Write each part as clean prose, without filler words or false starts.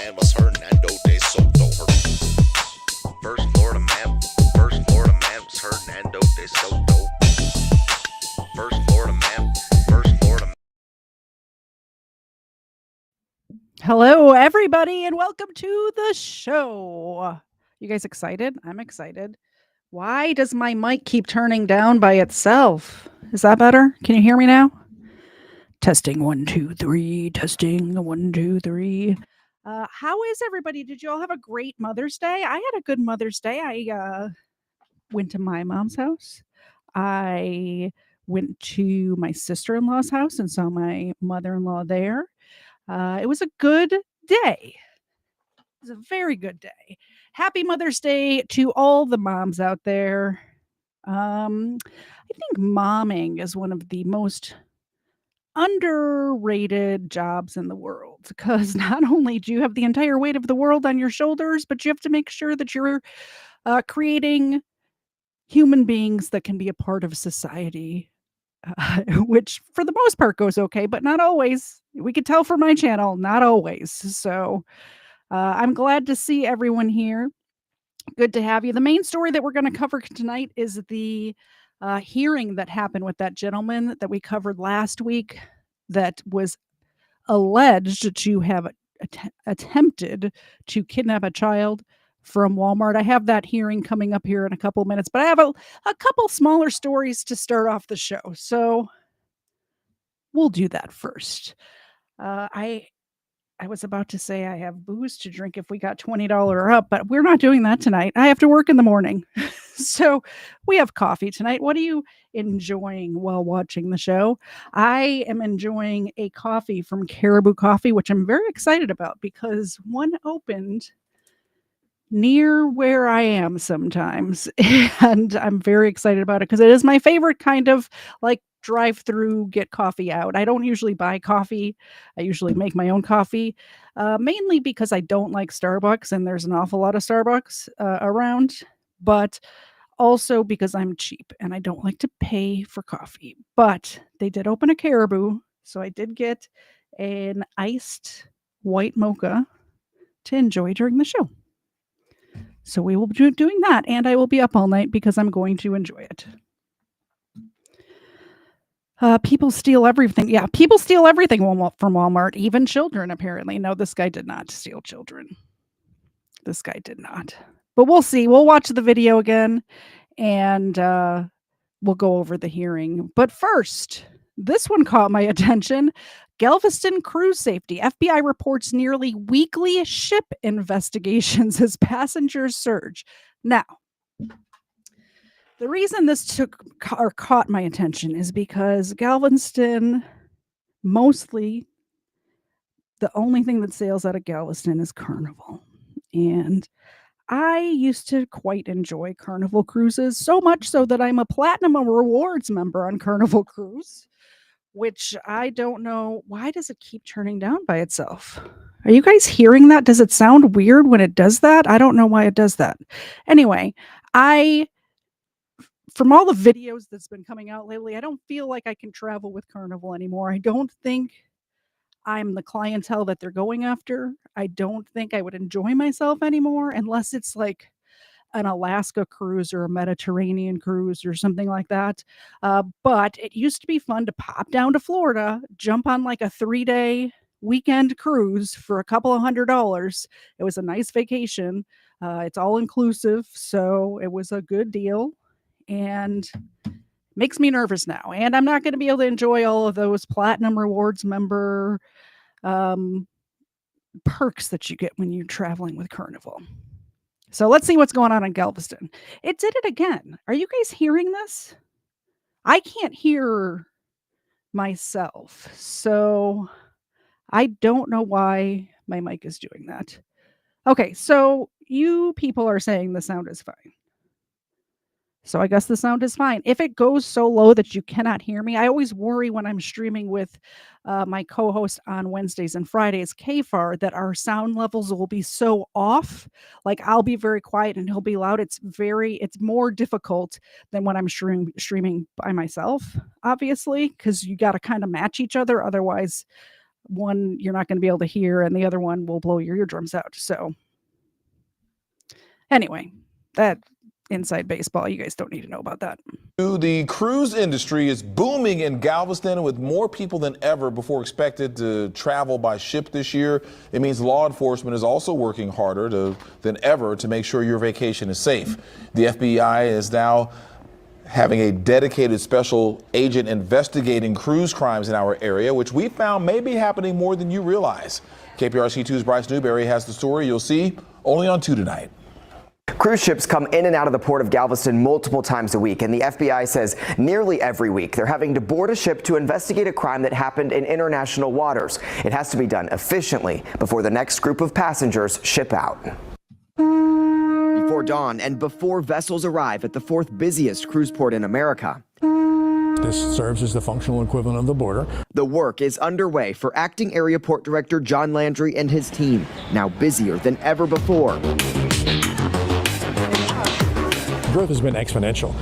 man was Hernando de Soto. First Florida man was Hernando de Soto. First Florida man. Hello, everybody, and welcome to the show. You guys excited? I'm excited. Why does my mic keep turning down by itself? Is that better? Can you hear me now? Testing 1, 2, 3. Testing 1, 2, 3. How is everybody? Did you all have a great Mother's Day? I had a good Mother's Day. I went to my mom's house. I went to my sister-in-law's house and saw my mother-in-law there. It was a good day. It was a very good day. Happy Mother's Day to all the moms out there. I think momming is one of the most underrated jobs in the world because not only do you have the entire weight of the world on your shoulders, but you have to make sure that you're creating human beings that can be a part of society, which for the most part goes okay, but not always. We could tell from my channel, not always. So I'm glad to see everyone here. Good to have you. The main story that we're going to cover tonight is the hearing that happened with that gentleman that we covered last week that was alleged to have attempted to kidnap a child from Walmart. I have that hearing coming up here in a couple minutes, but I have a couple smaller stories to start off the show. So we'll do that first. I was about to say I have booze to drink if we got $20 or up, but we're not doing that tonight. I have to work in the morning. So we have coffee tonight. What are you enjoying while watching the show? I am enjoying a coffee from Caribou Coffee, which I'm very excited about because one opened near where I am sometimes. And I'm very excited about it because it is my favorite kind of like drive through, get coffee out. I don't usually buy coffee. I usually make my own coffee, mainly because I don't like Starbucks and there's an awful lot of Starbucks around, but also because I'm cheap and I don't like to pay for coffee. But they did open a Caribou, so I did get an iced white mocha to enjoy during the show. So we will be doing that, and I will be up all night because I'm going to enjoy it. People steal everything. Yeah, people steal everything from Walmart, even children, apparently. No, this guy did not steal children. This guy did not. But we'll see. We'll watch the video again, and we'll go over the hearing. But first, this one caught my attention. Galveston cruise safety. FBI reports nearly weekly ship investigations as passengers surge. Now, the reason this caught my attention is because Galveston, mostly the only thing that sails out of Galveston is Carnival. And I used to quite enjoy Carnival cruises, so much so that I'm a Platinum Rewards member on Carnival Cruise, which I don't know. Why does it keep turning down by itself? Are you guys hearing that? Does it sound weird when it does that? I don't know why it does that. Anyway, from all the videos that's been coming out lately, I don't feel like I can travel with Carnival anymore. I don't think I'm the clientele that they're going after. I don't think I would enjoy myself anymore unless it's like an Alaska cruise or a Mediterranean cruise or something like that. But it used to be fun to pop down to Florida, jump on like a 3-day weekend cruise for a couple of $100. It was a nice vacation. It's all inclusive, so it was a good deal. And makes me nervous now. And I'm not going to be able to enjoy all of those Platinum Rewards member perks that you get when you're traveling with Carnival. So let's see what's going on in Galveston. It did it again. Are you guys hearing this? I can't hear myself. So I don't know why my mic is doing that. Okay, so you people are saying the sound is fine. So I guess the sound is fine. If it goes so low that you cannot hear me, I always worry when I'm streaming with my co-host on Wednesdays and Fridays, KFAR, that our sound levels will be so off. Like I'll be very quiet and he'll be loud. It's more difficult than when I'm streaming by myself, obviously, because you got to kind of match each other. Otherwise, One you're not going to be able to hear, and the other one will blow your eardrums out. So anyway, that inside baseball, you guys don't need to know about that. The cruise industry is booming in Galveston, with more people than ever before expected to travel by ship this year. It means law enforcement is also working harder than ever to make sure your vacation is safe. The FBI is now having a dedicated special agent investigating cruise crimes in our area, which we found may be happening more than you realize. KPRC2's Bryce Newberry has the story you'll see only on 2 tonight. Cruise ships come in and out of the port of Galveston multiple times a week, and the FBI says nearly every week they're having to board a ship to investigate a crime that happened in international waters. It has to be done efficiently before the next group of passengers ship out. Before dawn and before vessels arrive at the 4th busiest cruise port in America. This serves as the functional equivalent of the border. The work is underway for Acting Area Port Director John Landry and his team, now busier than ever before. Growth has been exponential.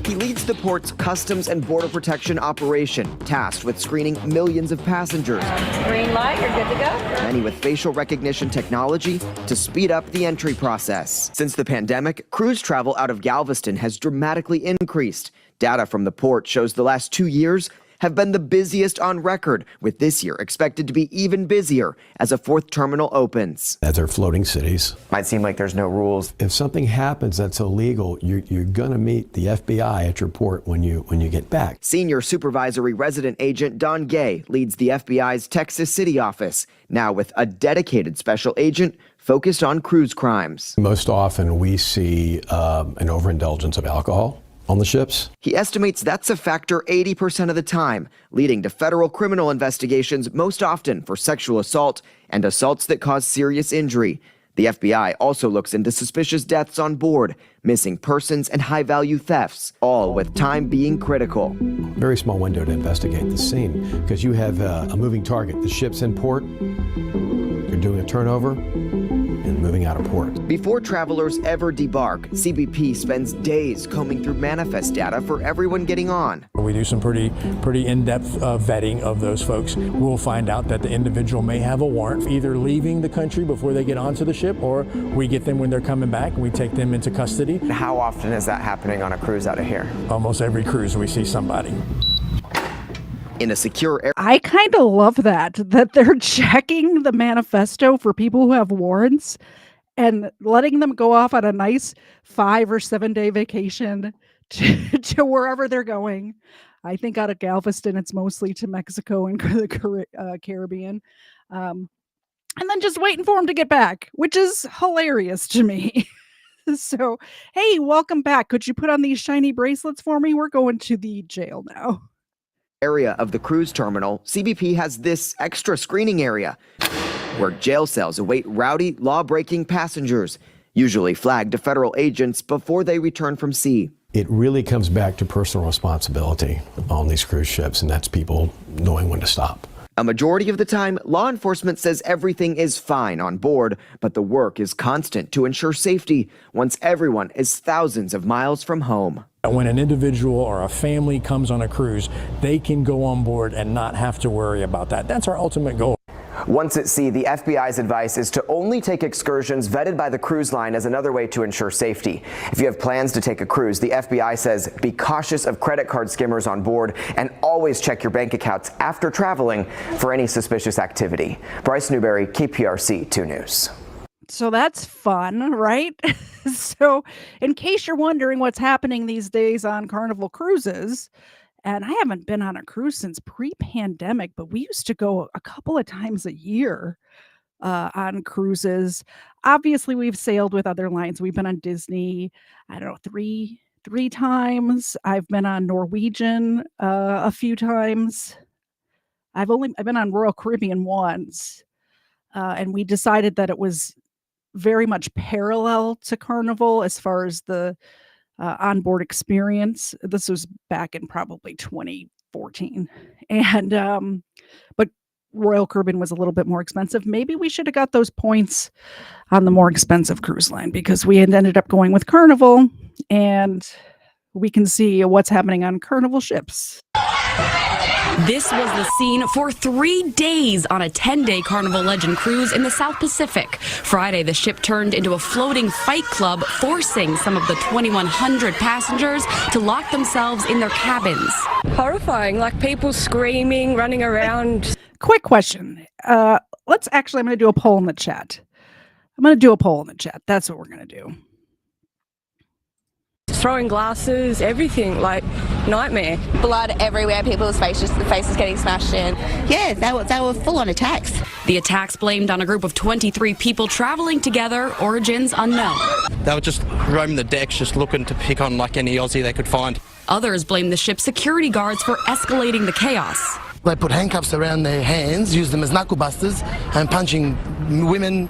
He leads the port's Customs and Border Protection operation, tasked with screening millions of passengers. Green light, you're good to go. Many with facial recognition technology to speed up the entry process. Since the pandemic, cruise travel out of Galveston has dramatically increased. Data from the port shows the last 2 years have been the busiest on record, with this year expected to be even busier as a 4th terminal opens. As they're floating cities. Might seem like there's no rules. If something happens that's illegal, you're going to meet the FBI at your port when you get back. Senior Supervisory Resident Agent Don Gay leads the FBI's Texas City office, now with a dedicated special agent focused on cruise crimes. Most often we see an overindulgence of alcohol on the ships. He estimates that's a factor 80% of the time, leading to federal criminal investigations most often for sexual assault and assaults that cause serious injury. The FBI also looks into suspicious deaths on board, missing persons, and high-value thefts, all with time being critical. Very small window to investigate the scene because you have a moving target. The ship's in port, you're doing a turnover, and moving out of port. Before travelers ever debark, CBP spends days combing through manifest data for everyone getting on. We do some pretty in-depth vetting of those folks. We'll find out that the individual may have a warrant, either leaving the country before they get onto the ship, or we get them when they're coming back and we take them into custody. How often is that happening on a cruise out of here? Almost every cruise we see somebody. In a secure area. I kind of love that they're checking the manifesto for people who have warrants and letting them go off on a nice 5 or 7 day vacation to wherever they're going. I think out of Galveston, it's mostly to Mexico and the Caribbean. And then just waiting for them to get back, which is hilarious to me. So, hey, welcome back. Could you put on these shiny bracelets for me? We're going to the jail now. Area of the cruise terminal, CBP has this extra screening area where jail cells await rowdy, law-breaking passengers, usually flagged to federal agents before they return from sea. It really comes back to personal responsibility on these cruise ships, and that's people knowing when to stop. A majority of the time, law enforcement says everything is fine on board, but the work is constant to ensure safety once everyone is thousands of miles from home. When an individual or a family comes on a cruise, they can go on board and not have to worry about that. That's our ultimate goal. Once at sea, the FBI's advice is to only take excursions vetted by the cruise line as another way to ensure safety. If you have plans to take a cruise, the FBI says be cautious of credit card skimmers on board and always check your bank accounts after traveling for any suspicious activity. Bryce Newberry, KPRC 2 News. So that's fun, right? So in case you're wondering what's happening these days on Carnival cruises, and I haven't been on a cruise since pre-pandemic, but we used to go a couple of times a year on cruises. Obviously, we've sailed with other lines. We've been on Disney, I don't know, three times. I've been on Norwegian a few times. I've been on Royal Caribbean once, and we decided that it was very much parallel to Carnival as far as the onboard experience. This was back in probably 2014, and but Royal Caribbean was a little bit more expensive. Maybe we should have got those points on the more expensive cruise line, because we had ended up going with Carnival, and we can see what's happening on Carnival ships. This was the scene for 3 days on a 10-day Carnival Legend cruise in the South Pacific. Friday, the ship turned into a floating fight club, forcing some of the 2,100 passengers to lock themselves in their cabins. Horrifying, like people screaming, running around. Quick question. I'm going to do a poll in the chat. That's what we're going to do. Throwing glasses, everything, like nightmare. Blood everywhere, people's faces getting smashed in. Yeah, they were full-on attacks. The attacks blamed on a group of 23 people traveling together, origins unknown. They were just roaming the decks, just looking to pick on like any Aussie they could find. Others blame the ship's security guards for escalating the chaos. They put handcuffs around their hands, used them as knuckle busters, and punching women,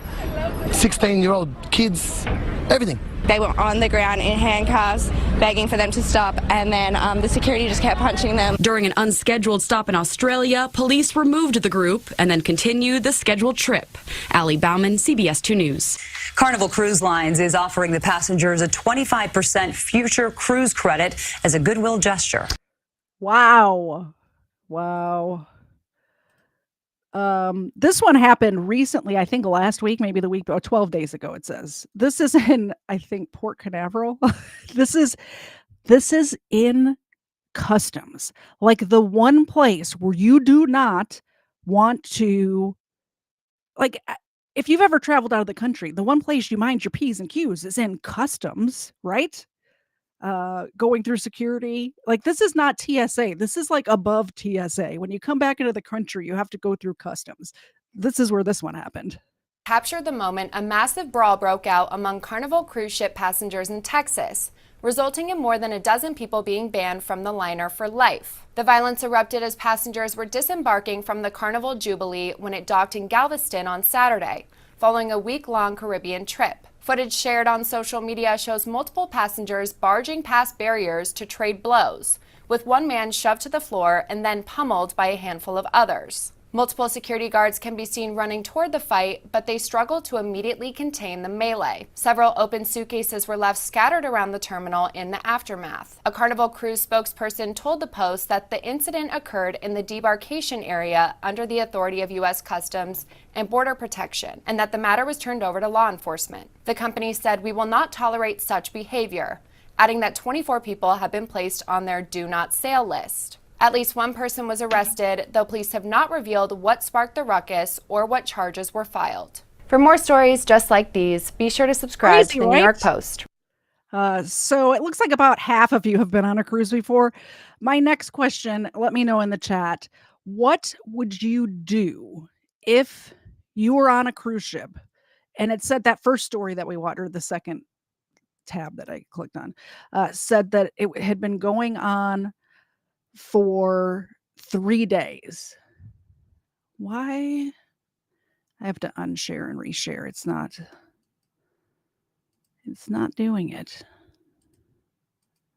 16-year-old kids, everything. They were on the ground in handcuffs, begging for them to stop, and then the security just kept punching them. During an unscheduled stop in Australia, police removed the group and then continued the scheduled trip. Ali Bauman, CBS 2 News. Carnival Cruise Lines is offering the passengers a 25% future cruise credit as a goodwill gesture. Wow. This one happened recently, I think last week, maybe the week, 12 days ago, it says. This is in, I think, Port Canaveral. This is in customs. Like the one place where you do not want to, like, if you've ever traveled out of the country, the one place you mind your P's and Q's is in customs, right? Going through security. Like, this is not TSA. This is like above TSA. When you come back into the country, you have to go through customs. This is where this one happened. Captured the moment a massive brawl broke out among Carnival cruise ship passengers in Texas, resulting in more than a dozen people being banned from the liner for life. The violence erupted as passengers were disembarking from the Carnival Jubilee when it docked in Galveston on Saturday, following a week-long Caribbean trip. Footage shared on social media shows multiple passengers barging past barriers to trade blows, with one man shoved to the floor and then pummeled by a handful of others. Multiple security guards can be seen running toward the fight, but they struggled to immediately contain the melee. Several open suitcases were left scattered around the terminal in the aftermath. A Carnival Cruise spokesperson told the Post that the incident occurred in the debarkation area under the authority of U.S. Customs and Border Protection, and that the matter was turned over to law enforcement. The company said, "We will not tolerate such behavior," adding that 24 people have been placed on their do not sail list. At least one person was arrested, though police have not revealed what sparked the ruckus or what charges were filed. For more stories just like these, be sure to subscribe to the New York Post. So it looks like about half of you have been on a cruise before. My next question, let me know in the chat. What would you do if you were on a cruise ship and it said that first story that we watched, or the second tab that I clicked on, said that it had been going on for 3 days. Why? I have to unshare and reshare. It's not doing it.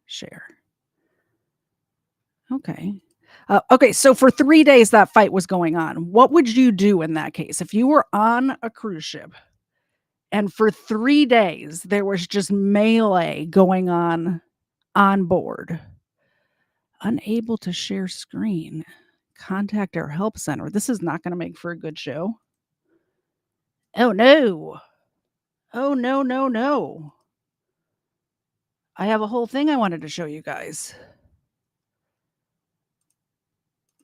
Share. Okay. Okay, so for 3 days that fight was going on. What would you do in that case? If you were on a cruise ship and for 3 days there was just melee going on board. Unable to share screen. Contact our help center. This is not going to make for a good show. Oh no. Oh no. I have a whole thing I wanted to show you guys.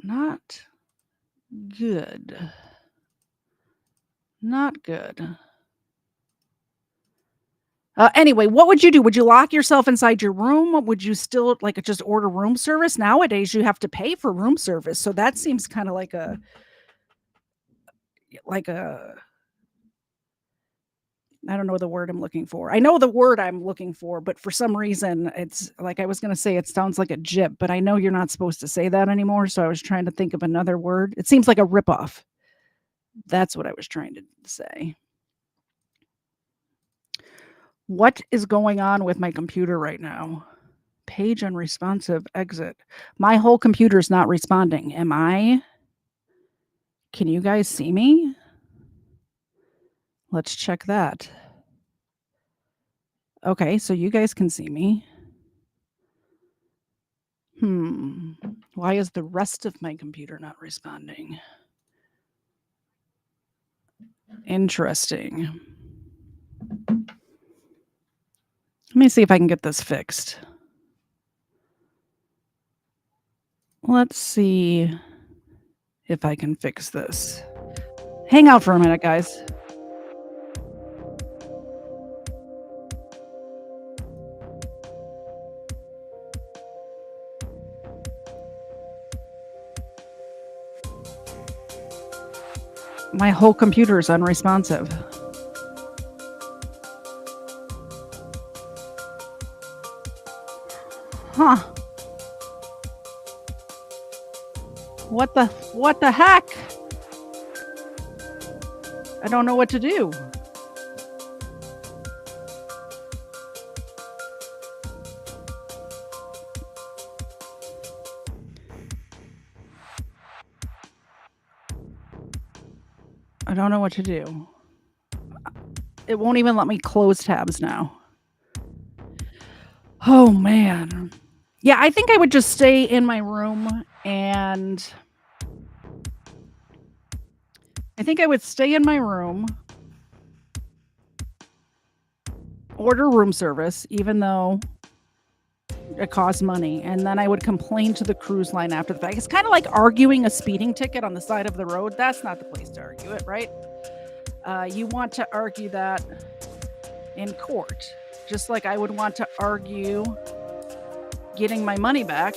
Not good. Not good. Anyway, what would you do? Would you lock yourself inside your room? Would you still just order room service? Nowadays, you have to pay for room service. So that seems kind of like a I don't know the word I'm looking for. I know the word I'm looking for, but for some reason, it's like I was going to say it sounds like a jip, but I know you're not supposed to say that anymore. So I was trying to think of another word. It seems like a ripoff. That's what I was trying to say. What is going on with my computer right now? Page unresponsive, exit. My whole computer is not responding. Am I? Can you guys see me? Let's check that. Okay, so you guys can see me. Why is the rest of my computer not responding? Interesting. Let me see if I can get this fixed. Let's see if I can fix this. Hang out for a minute, guys. My whole computer is unresponsive. Huh. What the heck? I don't know what to do. I don't know what to do. It won't even let me close tabs now. Oh, man. Yeah, I think I would just stay in my room and... I think I would stay in my room, order room service, even though it costs money, and then I would complain to the cruise line after the fact. It's kind of like arguing a speeding ticket on the side of the road. That's not the place to argue it, right? You want to argue that in court, just like I would want to argue getting my money back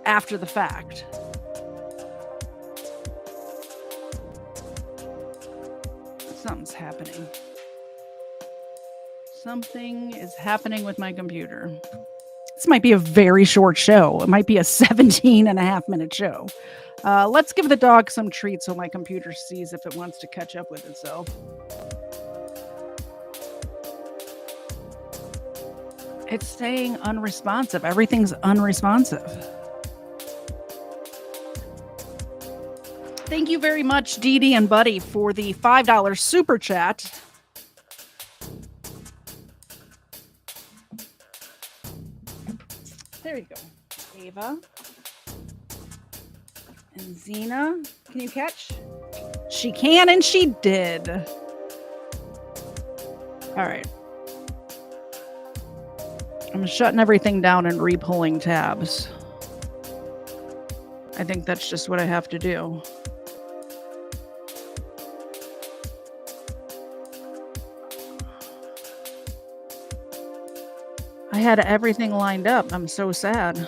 after the fact. Something's happening. Something is happening with my computer. This might be a very short show. It might be a 17.5-minute show. Let's give the dog some treats so my computer sees if it wants to catch up with itself. It's saying unresponsive. Everything's unresponsive. Thank you very much, Dee Dee and Buddy, for the $5 super chat. There you go. Ava. And Zena. Can you catch? She can, and she did. All right. I'm shutting everything down and re-pulling tabs. I think that's just what I have to do. I had everything lined up. I'm so sad.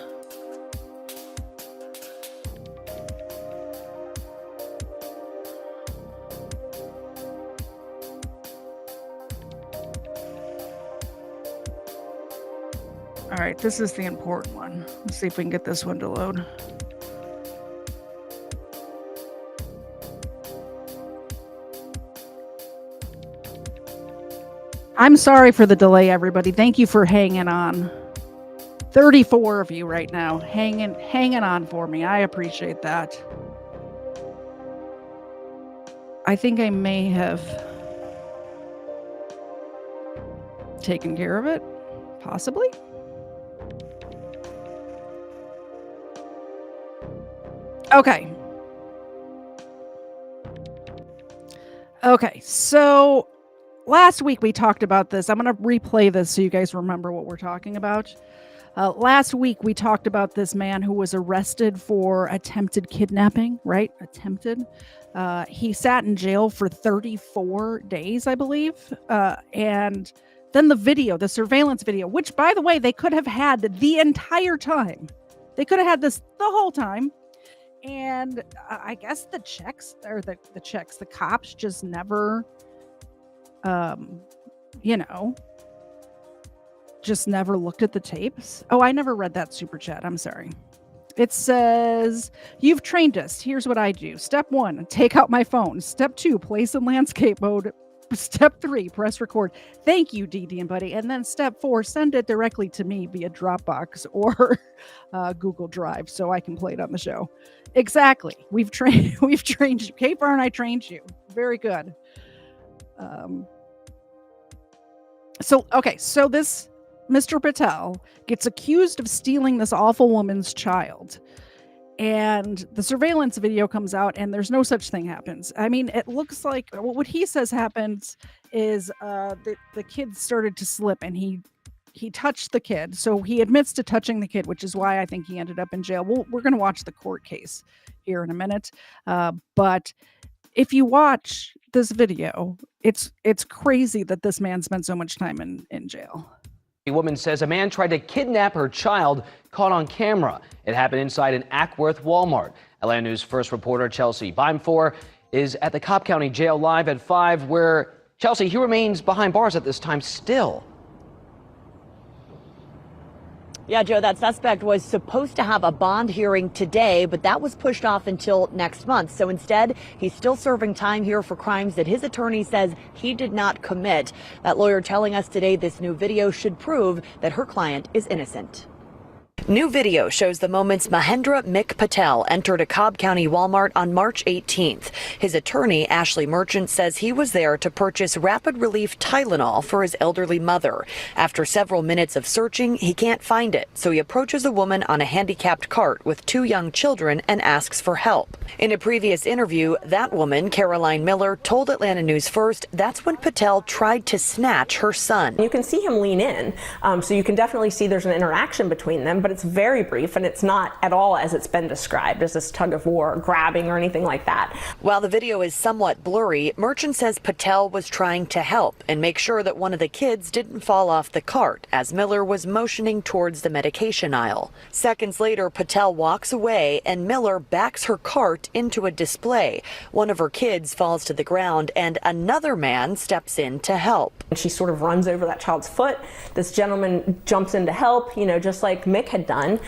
All right, this is the important one. Let's see if we can get this one to load. I'm sorry for the delay, everybody. Thank you for hanging on. 34 of you right now hanging on for me. I appreciate that. I think I may have taken care of it, possibly. Okay. Okay, so last week we talked about this. I'm going to replay this so you guys remember what we're talking about. Last week we talked about this man who was arrested for attempted kidnapping, right? Attempted. He sat in jail for 34 days, I believe. And then the surveillance video, which, by the way, they could have had the entire time. They could have had this the whole time. And I guess the cops just never, just never looked at the tapes. Oh, I never read that super chat. I'm sorry. It says, you've trained us. Here's what I do. Step 1, take out my phone. Step 2, place in landscape mode. Step 3, press record. Thank you, DD and Buddy. And then step 4, send it directly to me via Dropbox or Google Drive so I can play it on the show. Exactly. We've trained you. Kate Barr and I trained you. Very good. So this Mr. Patel gets accused of stealing this awful woman's child. And the surveillance video comes out and there's no such thing happens. I mean, it looks like what he says happened is the kid started to slip and he touched the kid. So he admits to touching the kid, which is why I think he ended up in jail. We're going to watch the court case here in a minute. But if you watch this video, it's crazy that this man spent so much time in jail. A woman says a man tried to kidnap her child, caught on camera. It happened inside an Ackworth Walmart. Atlanta News First reporter Chelsea Bimfor is at the Cobb County Jail live at 5, where, Chelsea, he remains behind bars at this time still. Yeah, Joe, that suspect was supposed to have a bond hearing today, but that was pushed off until next month. So instead, he's still serving time here for crimes that his attorney says he did not commit. That lawyer telling us today this new video should prove that her client is innocent. New video shows the moments Mahendra Mick Patel entered a Cobb County Walmart on March 18th. His attorney, Ashley Merchant, says he was there to purchase rapid relief Tylenol for his elderly mother. After several minutes of searching, he can't find it, so he approaches a woman on a handicapped cart with 2 young children and asks for help. In a previous interview, that woman, Caroline Miller, told Atlanta News First that's when Patel tried to snatch her son. You can see him lean in, so you can definitely see there's an interaction between them, but it's very brief and it's not at all as it's been described as this tug of war, grabbing or anything like that. While the video is somewhat blurry, Merchant says Patel was trying to help and make sure that one of the kids didn't fall off the cart as Miller was motioning towards the medication aisle. Seconds later, Patel walks away and Miller backs her cart into a display. One of her kids falls to the ground and another man steps in to help. She sort of runs over that child's foot. This gentleman jumps in to help, just like Mick had done,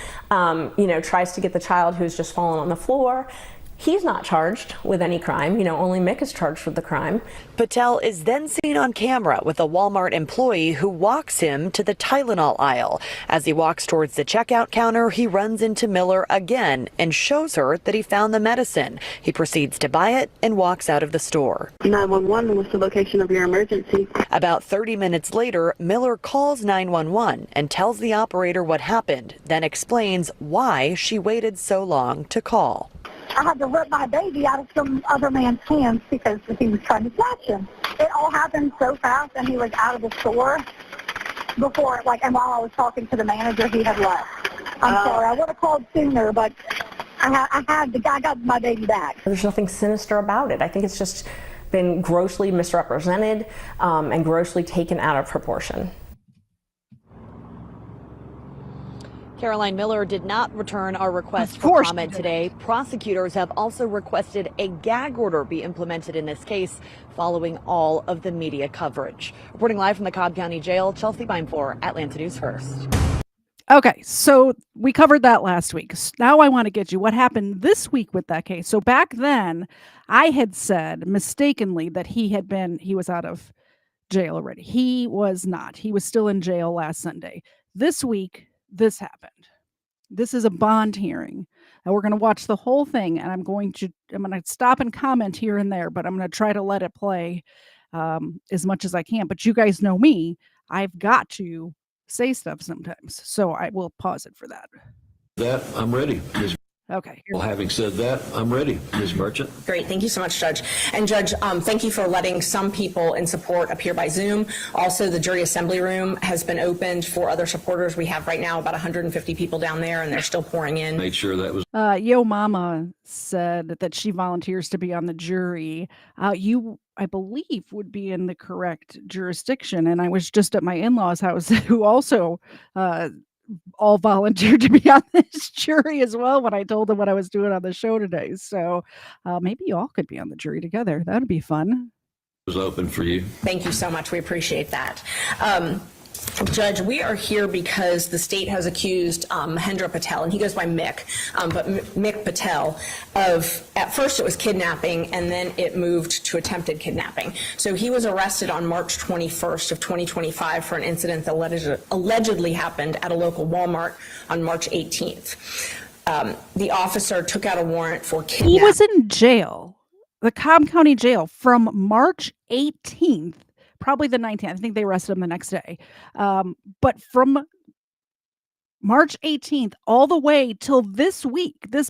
tries to get the child who's just fallen on the floor. He's not charged with any crime. Only Mick is charged with the crime. Patel is then seen on camera with a Walmart employee who walks him to the Tylenol aisle. As he walks towards the checkout counter, he runs into Miller again and shows her that he found the medicine. He proceeds to buy it and walks out of the store. 911 was the location of your emergency. About 30 minutes later, Miller calls 911 and tells the operator what happened, then explains why she waited so long to call. I had to rip my baby out of some other man's hands because he was trying to snatch him. It all happened so fast, and he was out of the store before, and while I was talking to the manager, he had left. I'm sorry, I would have called sooner, but I got my baby back. There's nothing sinister about it. I think it's just been grossly misrepresented and grossly taken out of proportion. Caroline Miller did not return our request for comment today. Prosecutors have also requested a gag order be implemented in this case following all of the media coverage. Reporting live from the Cobb County Jail, Chelsea Bimfor, Atlanta News First. Okay, so we covered that last week. Now I want to get you what happened this week with that case. So back then, I had said mistakenly that he was out of jail already. He was not. He was still in jail last Sunday. This week, this happened. This is a bond hearing, and we're going to watch the whole thing, and I'm going to stop and comment here and there, but I'm going to try to let it play as much as I can. But you guys know me. I've got to say stuff sometimes, so I will pause it for that. That I'm ready, Ms. Okay. Well, having said that, I'm ready, Ms. Merchant. Great. Thank you so much, Judge. And Judge, thank you for letting some people in support appear by Zoom. Also, the jury assembly room has been opened for other supporters. We have right now about 150 people down there, and they're still pouring in. Made sure that was. Yo Mama said that she volunteers to be on the jury. You, I believe, would be in the correct jurisdiction. And I was just at my in-laws' house who also all volunteered to be on this jury as well when I told them what I was doing on the show today. So maybe you all could be on the jury together. That'd be fun. Was open for you. Thank you so much. We appreciate that. Judge, we are here because the state has accused Mahendra Patel, and he goes by Mick, but Mick Patel, of, at first it was kidnapping, and then it moved to attempted kidnapping. So he was arrested on March 21st of 2025 for an incident that allegedly happened at a local Walmart on March 18th. The officer took out a warrant for kidnapping. He was in jail, the Cobb County Jail, from March 18th probably the 19th. I think they arrested him the next day. But from March 18th all the way till this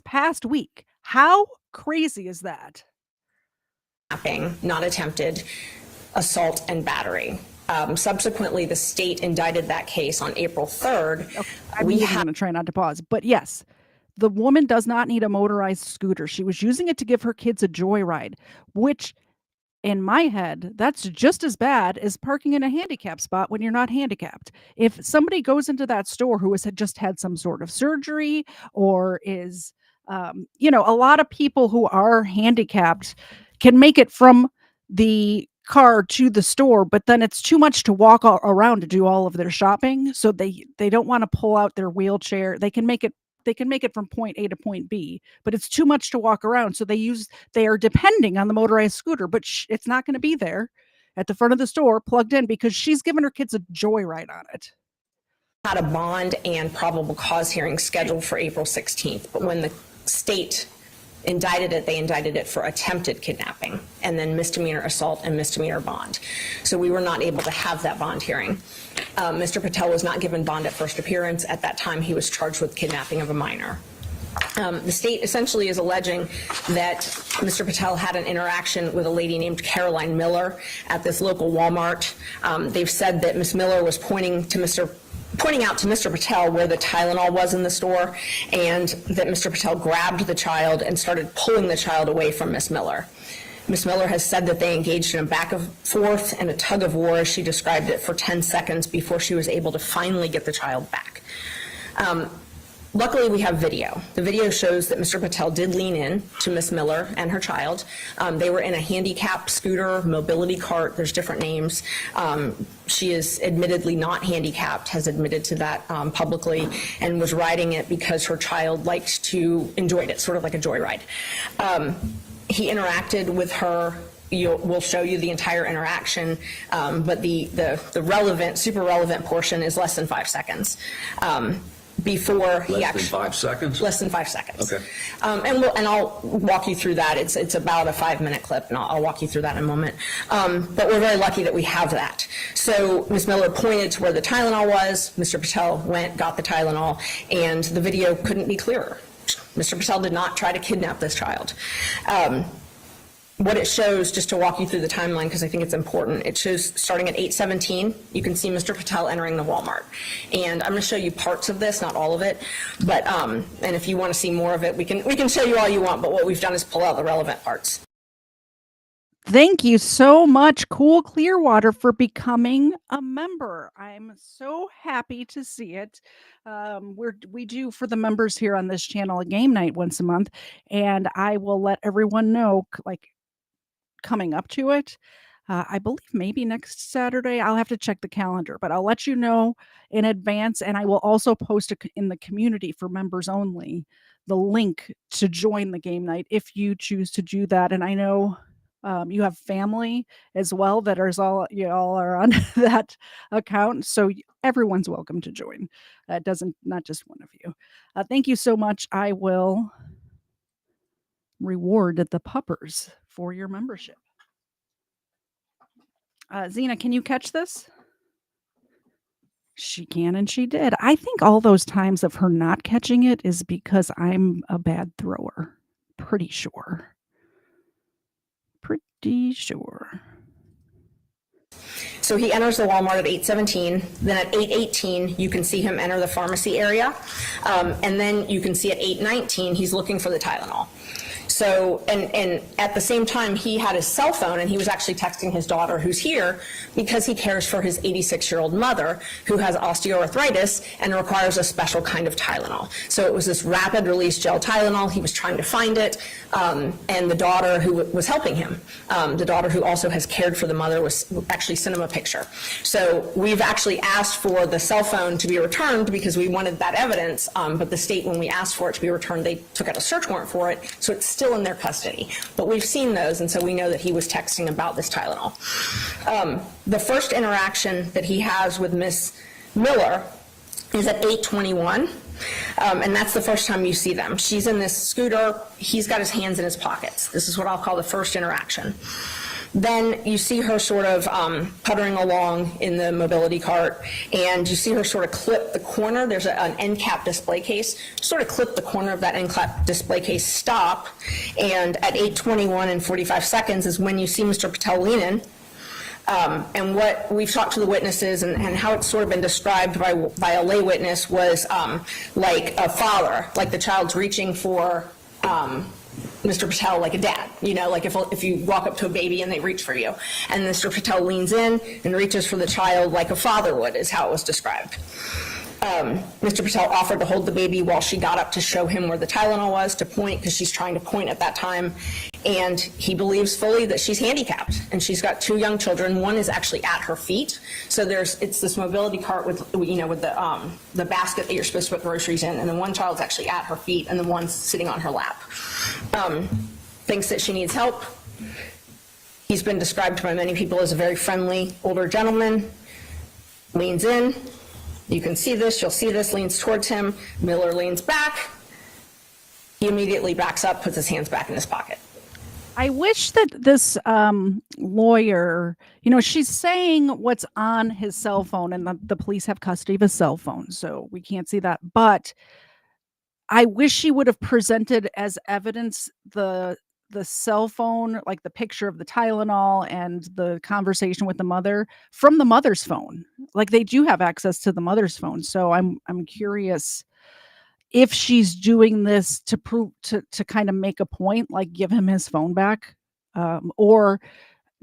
past week, how crazy is that? Not attempted assault and battery. Subsequently, the state indicted that case on April 3rd. Okay. I'm going to try not to pause, but yes, the woman does not need a motorized scooter. She was using it to give her kids a joyride, which in my head, that's just as bad as parking in a handicap spot when you're not handicapped. If somebody goes into that store who has just had some sort of surgery or is, a lot of people who are handicapped can make it from the car to the store, but then it's too much to walk around to do all of their shopping. So they don't want to pull out their wheelchair. They can make it from point A to point B, but it's too much to walk around. So they are depending on the motorized scooter, but it's not going to be there at the front of the store plugged in because she's giving her kids a joyride on it. Had a bond and probable cause hearing scheduled for April 16th, but when the state indicted it, they indicted it for attempted kidnapping and then misdemeanor assault and misdemeanor bond. So we were not able to have that bond hearing. Mr. Patel was not given bond at first appearance. At that time, he was charged with kidnapping of a minor. The state essentially is alleging that Mr. Patel had an interaction with a lady named Caroline Miller at this local Walmart. They've said that Ms. Miller was pointing out to Mr. Patel where the Tylenol was in the store, and that Mr. Patel grabbed the child and started pulling the child away from Ms. Miller. Ms. Miller has said that they engaged in a back and forth and a tug of war, as she described it, for 10 seconds before she was able to finally get the child back. Luckily, we have video. The video shows that Mr. Patel did lean in to Ms. Miller and her child. They were in a handicapped scooter, mobility cart. There's different names. She is admittedly not handicapped, has admitted to that publicly, and was riding it because her child enjoyed it, sort of like a joyride. He interacted with her. We'll show you the entire interaction, but the super relevant portion is less than 5 seconds. Before he actually... Less than 5 seconds? Less than 5 seconds. Okay. And I'll walk you through that. It's about a 5-minute clip, and I'll walk you through that in a moment. But we're very lucky that we have that. So Ms. Miller pointed to where the Tylenol was. Mr. Patel went, got the Tylenol, and the video couldn't be clearer. Mr. Patel did not try to kidnap this child. What it shows, just to walk you through the timeline, because I think it's important, it shows starting at 8:17, you can see Mr. Patel entering the Walmart. And I'm going to show you parts of this, not all of it, but and if you want to see more of it, we can show you all you want, but what we've done is pull out the relevant parts. Thank you so much, Cool Clearwater, for becoming a member. I'm so happy to see it. We do for the members here on this channel a game night once a month, and I will let everyone know, coming up to it. I believe maybe next Saturday. I'll have to check the calendar, but I'll let you know in advance, and I will also post in the community for members only the link to join the game night if you choose to do that. And I know you have family as well that you all are on that account, so everyone's welcome to join. Not just one of you. Thank you so much. I will reward the puppers for your membership. Zena, can you catch this? She can, and she did. I think all those times of her not catching it is because I'm a bad thrower. Pretty sure. So he enters the Walmart at 8:17. Then at 8:18, you can see him enter the pharmacy area. And then you can see at 8:19, he's looking for the Tylenol. So, and at the same time, he had his cell phone, and he was actually texting his daughter, who's here, because he cares for his 86-year-old mother, who has osteoarthritis and requires a special kind of Tylenol. So it was this rapid-release gel Tylenol. He was trying to find it, and the daughter who was helping him, the daughter who also has cared for the mother, actually sent him a picture. So we've actually asked for the cell phone to be returned because we wanted that evidence, but the state, when we asked for it to be returned, they took out a search warrant for it, so it's still in their custody. But we've seen those, and so we know that he was texting about this Tylenol. The first interaction that he has with Miss Miller is at 8:21, and that's the first time you see them. She's in this scooter. He's got his hands in his pockets. This is what I'll call the first interaction. Then you see her sort of puttering along in the mobility cart, and you see her sort of clip the corner. There's an end cap display case. Sort of clip the corner of that end cap display case, stop, and at 8:21 and 45 seconds is when you see Mr. Patel lean in. And what we've talked to the witnesses and how it's sort of been described by a lay witness was like a father, like the child's reaching for Mr. Patel like a dad, you know, like if you walk up to a baby and they reach for you. And Mr. Patel leans in and reaches for the child like a father would, is how it was described. Mr. Patel offered to hold the baby while she got up to show him where the Tylenol was, to point, because she's trying to point at that time. And he believes fully that she's handicapped, and she's got 2 young children. One is actually at her feet. So it's this mobility cart with the basket that you're supposed to put groceries in, and then one child's actually at her feet, and the one's sitting on her lap. Thinks that she needs help. He's been described by many people as a very friendly older gentleman. Leans in. You can see this, you'll see this, leans towards him. Miller leans back. He immediately backs up, puts his hands back in his pocket. I wish that this lawyer, you know, she's saying what's on his cell phone, and the police have custody of his cell phone, so we can't see that. But I wish she would have presented as evidence the cell phone, like the picture of the Tylenol and the conversation with the mother from the mother's phone. Like, they do have access to the mother's phone. So I'm curious if she's doing this to prove, to kind of make a point, like give him his phone back, or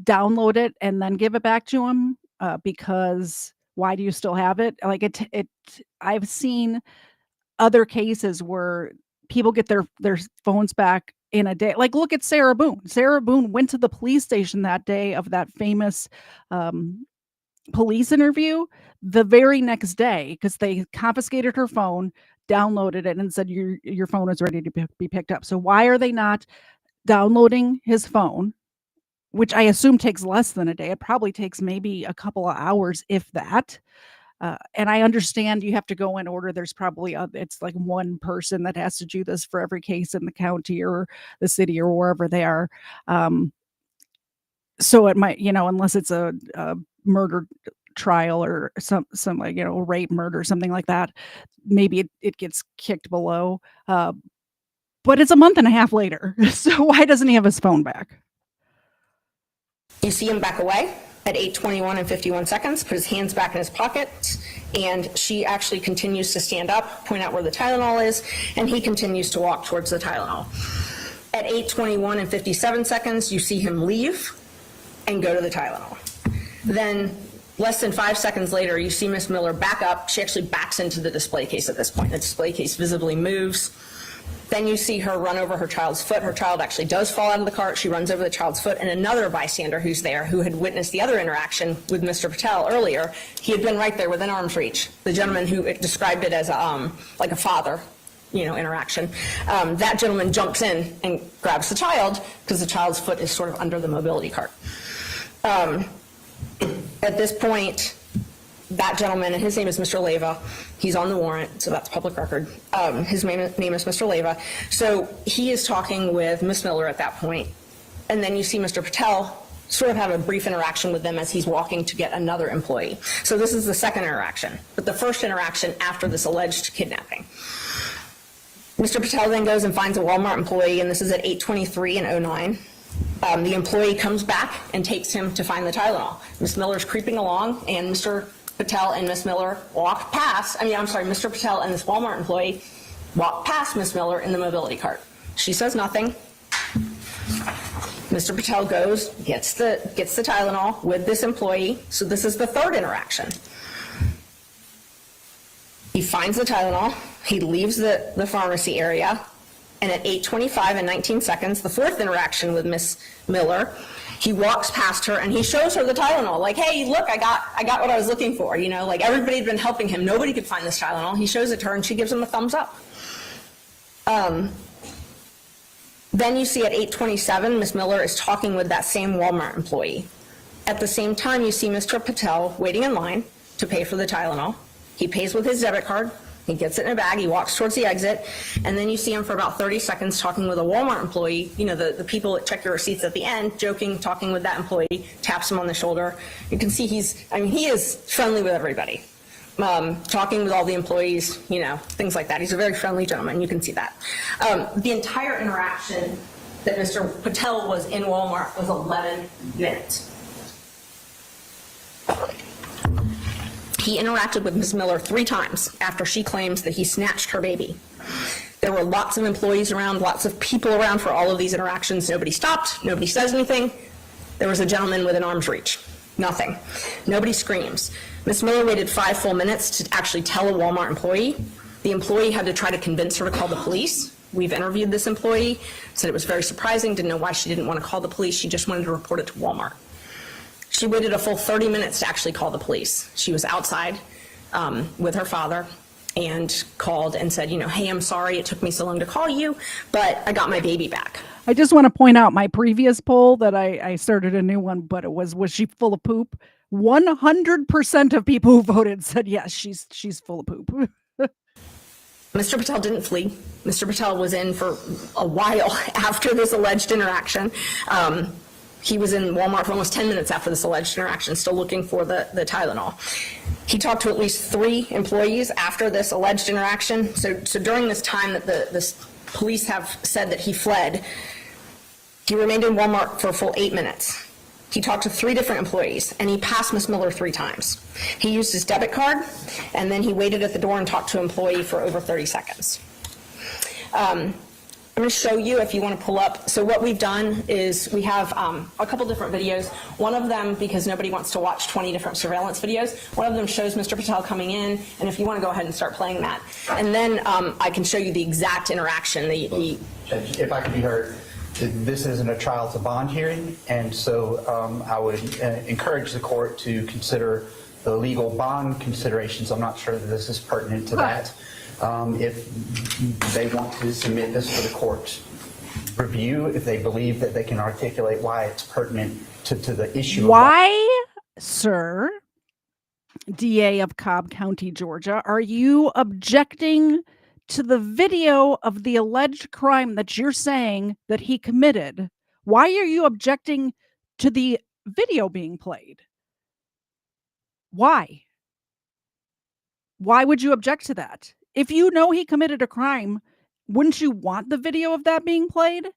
download it and then give it back to him, because why do you still have it? Like I've seen other cases where people get their phones back in a day. Like, look at Sarah Boone. Sarah Boone went to the police station that day of that famous police interview the very next day, because they confiscated her phone, downloaded it, and said your phone is ready to be picked up. So why are they not downloading his phone, which I assume takes less than a day? It probably takes maybe a couple of hours, if that. And I understand you have to go in order. There's probably it's like one person that has to do this for every case in the county or the city or wherever they are. So it might, you know, unless it's a murder trial or some like, you know, rape, murder, something like that, maybe it gets kicked below. But it's a month and a half later. So why doesn't he have his phone back? You see him back away at 8:21 and 51 seconds, put his hands back in his pockets, and she actually continues to stand up, point out where the Tylenol is, and he continues to walk towards the Tylenol. At 8:21 and 57 seconds, you see him leave and go to the Tylenol. Then less than 5 seconds later, you see Miss Miller back up. She actually backs into the display case at this point. The display case visibly moves. Then you see her run over her child's foot. Her child actually does fall out of the cart. She runs over the child's foot, and another bystander who's there, who had witnessed the other interaction with Mr. Patel earlier, he had been right there within arm's reach. The gentleman who described it as like a father, you know, interaction. That gentleman jumps in and grabs the child because the child's foot is sort of under the mobility cart. At this point, that gentleman, and his name is Mr. Leyva, he's on the warrant, so that's public record. His name is Mr. Leyva. So he is talking with Miss Miller at that point, and then you see Mr. Patel sort of have a brief interaction with them as he's walking to get another employee. So this is the second interaction, but the first interaction after this alleged kidnapping. Mr. Patel then goes and finds a Walmart employee, and this is at 8:23 and 09. The employee comes back and takes him to find the Tylenol. Miss Miller's creeping along, and Mr. Patel and Miss Miller walk past, Mr. Patel and this Walmart employee walk past Miss Miller in the mobility cart. She says nothing. Mr. Patel goes, gets the Tylenol with this employee. So this is the third interaction. He finds the Tylenol, he leaves the pharmacy area, and at 8:25 and 19 seconds, the fourth interaction with Miss Miller, he walks past her and he shows her the Tylenol. Like, hey, look, I got what I was looking for. You know, like everybody had been helping him. Nobody could find this Tylenol. He shows it to her and she gives him a thumbs up. Then you see at 8:27, Miss Miller is talking with that same Walmart employee. At the same time, you see Mr. Patel waiting in line to pay for the Tylenol. He pays with his debit card. He gets it in a bag, he walks towards the exit, and then you see him for about 30 seconds talking with a Walmart employee, you know, the people that check your receipts at the end, joking, talking with that employee, taps him on the shoulder. You can see he is friendly with everybody. Talking with all the employees, you know, things like that. He's a very friendly gentleman, you can see that. The entire interaction that Mr. Patel was in Walmart was 11 minutes. He interacted with Ms. Miller 3 times after she claims that he snatched her baby. There were lots of employees around, lots of people around for all of these interactions. Nobody stopped, nobody says anything. There was a gentleman with an arm's reach. Nothing. Nobody screams. Ms. Miller waited 5 full minutes to actually tell a Walmart employee. The employee had to try to convince her to call the police. We've interviewed this employee, said it was very surprising, didn't know why she didn't want to call the police. She just wanted to report it to Walmart. She waited a full 30 minutes to actually call the police. She was outside with her father and called and said, you know, hey, I'm sorry it took me so long to call you, but I got my baby back. I just want to point out my previous poll that I started a new one, but it was she full of poop? 100% of people who voted said yes, she's full of poop. Mr. Patel didn't flee. Mr. Patel was in for a while after this alleged interaction. He was in Walmart for almost 10 minutes after this alleged interaction, still looking for the Tylenol. He talked to at least 3 employees after this alleged interaction. So during this time that the police have said that he fled, he remained in Walmart for a full 8 minutes. He talked to 3 different employees, and he passed Ms. Miller 3 times. He used his debit card, and then he waited at the door and talked to an employee for over 30 seconds. I'm going to show you if you want to pull up. So what we've done is we have a couple different videos. One of them, because nobody wants to watch 20 different surveillance videos, one of them shows Mr. Patel coming in, and if you want to go ahead and start playing that. And then I can show you the exact interaction. Judge, if I could be heard, this isn't a trial, it's a bond hearing, and so I would encourage the court to consider the legal bond considerations. I'm not sure that this is pertinent to that. If they want to submit this for the court's review, if they believe that they can articulate why it's pertinent to the issue. Why, sir, DA of Cobb County, Georgia, are you objecting to the video of the alleged crime that you're saying that he committed? Why are you objecting to the video being played? Why? Why would you object to that? If you know he committed a crime, wouldn't you want the video of that being played?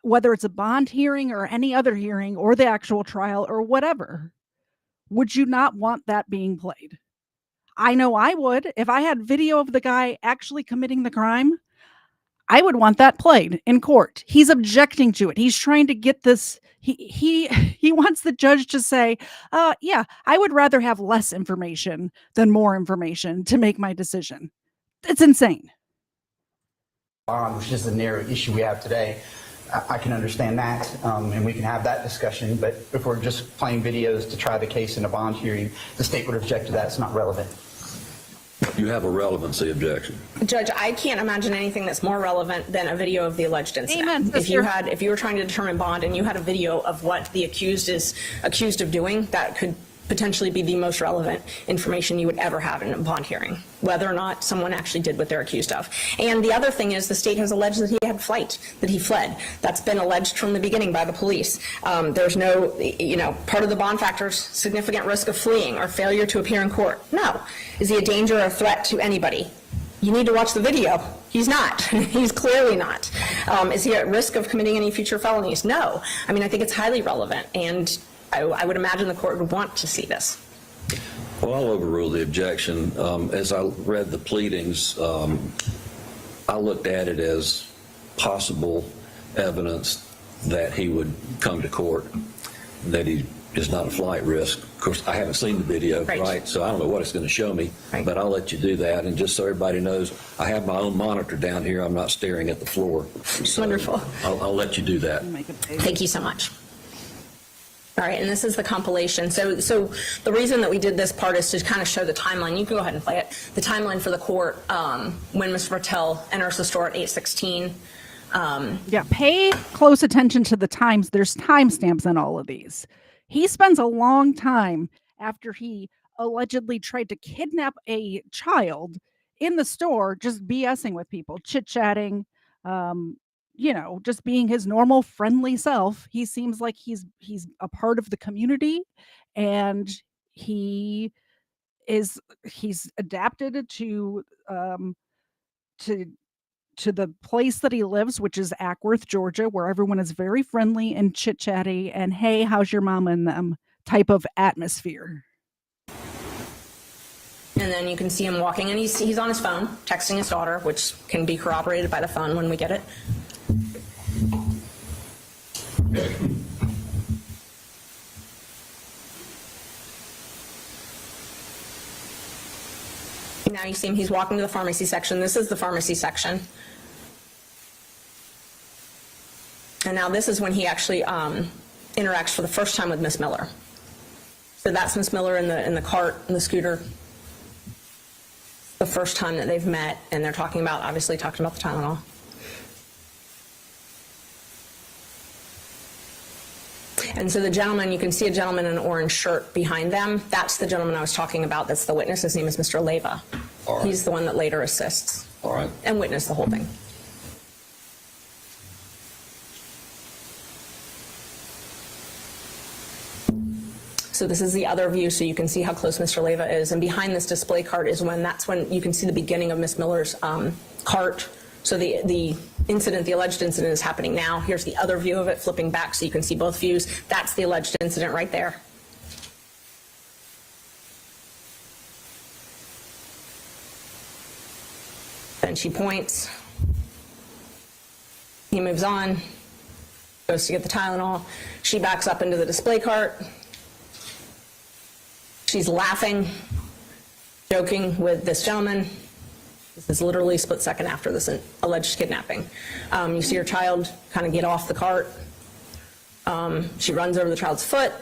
Whether it's a bond hearing or any other hearing or the actual trial or whatever. Would you not want that being played? I know I would. If I had video of the guy actually committing the crime, I would want that played in court. He's objecting to it. He's trying to get this. He wants the judge to say, yeah, I would rather have less information than more information to make my decision. It's insane. Which is the narrow issue we have today. I can understand that, and we can have that discussion, but if we're just playing videos to try the case in a bond hearing, the state would object to that. It's not relevant. You have a relevancy objection. Judge, I can't imagine anything that's more relevant than a video of the alleged incident. Amen, if you were trying to determine bond and you had a video of what the accused is accused of doing, that could potentially be the most relevant information you would ever have in a bond hearing, whether or not someone actually did what they're accused of. And the other thing is the state has alleged that he had flight, that he fled. That's been alleged from the beginning by the police. There's no, part of the bond factors, significant risk of fleeing or failure to appear in court. No. Is he a danger or a threat to anybody? You need to watch the video. He's not. He's clearly not. Is he at risk of committing any future felonies? No. I mean, I think it's highly relevant, and I would imagine the court would want to see this. Well, I'll overrule the objection. As I read the pleadings, I looked at it as possible evidence that he would come to court, that he is not a flight risk. Of course, I haven't seen the video, right? So I don't know what it's going to show me, but I'll let you do that. And just so everybody knows, I have my own monitor down here. I'm not staring at the floor. So wonderful. I'll let you do that. Thank you so much. All right, and this is the compilation. So the reason that we did this part is to kind of show the timeline. You can go ahead and play it. The timeline for the court when Mr. Patel enters the store at 8:16. Yeah, pay close attention to the times. There's timestamps on all of these. He spends a long time after he allegedly tried to kidnap a child in the store just BSing with people, chit-chatting, just being his normal friendly self. He seems like he's a part of the community, and he he's adapted to to the place that he lives, which is Ackworth, Georgia, where everyone is very friendly and chit-chatty and, "Hey, how's your mama?" and them type of atmosphere. And then you can see him walking, and he's on his phone, texting his daughter, which can be corroborated by the phone when we get it. Now you see him, he's walking to the pharmacy section. This is the pharmacy section. And now this is when he actually interacts for the first time with Miss Miller. So that's Miss Miller in the cart, in the scooter. The first time that they've met, and they're obviously talking about the Tylenol. And so the gentleman, you can see a gentleman in an orange shirt behind them. That's the gentleman I was talking about. That's the witness. His name is Mr. Leyva. All right. He's the one that later assists. All right. And witnessed the whole thing. So this is the other view, so you can see how close Mr. Leyva is. And behind this display cart is that's when you can see the beginning of Miss Miller's cart. So the incident, the alleged incident, is happening now. Here's the other view of it, flipping back so you can see both views. That's the alleged incident right there. Then she points. He moves on, goes to get the Tylenol. She backs up into the display cart. She's laughing, joking with this gentleman. This is literally a split second after this alleged kidnapping. You see her child kind of get off the cart. She runs over the child's foot.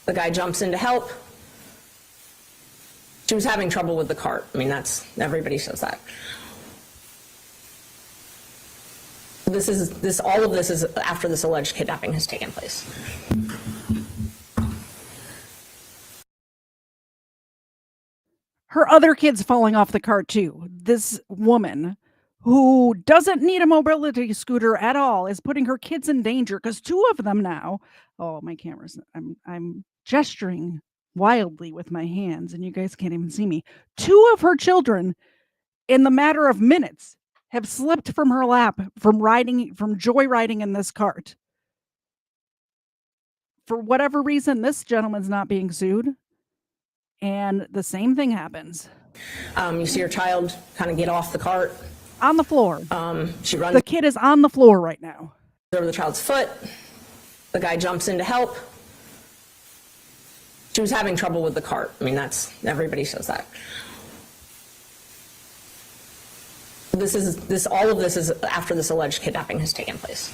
The guy jumps in to help. She was having trouble with the cart. I mean, everybody says that. All of this is after this alleged kidnapping has taken place. Her other kids falling off the cart too. This woman who doesn't need a mobility scooter at all is putting her kids in danger because two of them now. Oh, my camera's. I'm gesturing wildly with my hands, and you guys can't even see me. Two of her children, in the matter of minutes, have slipped from her lap from joyriding in this cart. For whatever reason, this gentleman's not being sued. And the same thing happens. You see her child kind of get off the cart. On the floor. She runs. The kid is on the floor right now. Over the child's foot. The guy jumps in to help. She was having trouble with the cart. I mean, everybody says that. All of this is after this alleged kidnapping has taken place.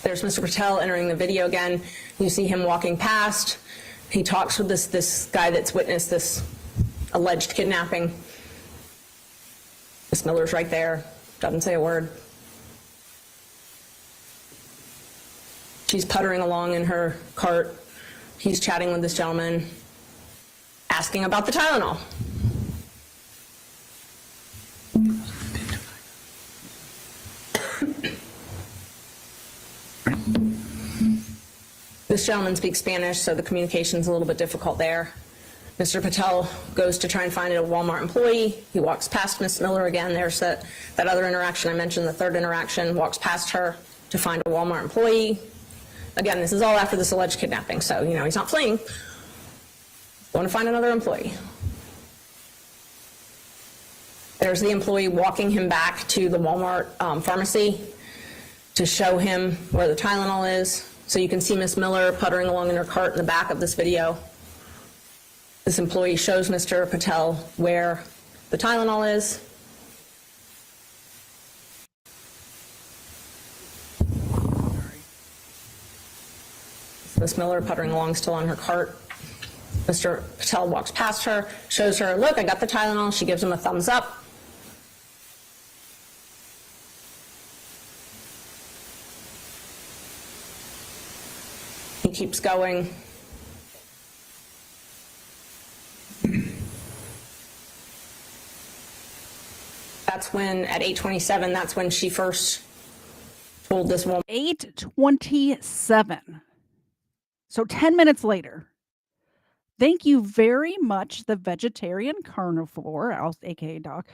There's Mr. Patel entering the video again. You see him walking past. He talks with this guy that's witnessed this alleged kidnapping. Miss Miller's right there, doesn't say a word. She's puttering along in her cart. He's chatting with this gentleman, asking about the Tylenol. This gentleman speaks Spanish, so the communication's a little bit difficult there. Mr. Patel goes to try and find a Walmart employee. He walks past Miss Miller again. There's that other interaction I mentioned, the third interaction, walks past her to find a Walmart employee. Again, this is all after this alleged kidnapping, so, he's not fleeing. Going to find another employee. There's the employee walking him back to the Walmart pharmacy to show him where the Tylenol is. So you can see Miss Miller puttering along in her cart in the back of this video. This employee shows Mr. Patel where the Tylenol is. Miss Miller puttering along still on her cart. Mr. Patel walks past her, shows her, look, I got the Tylenol. She gives him a thumbs up. He keeps going. That's when, at 8:27, that's when she first told this woman. 8:27. So 10 minutes later. Thank you very much, the vegetarian carnivore, aka Doc,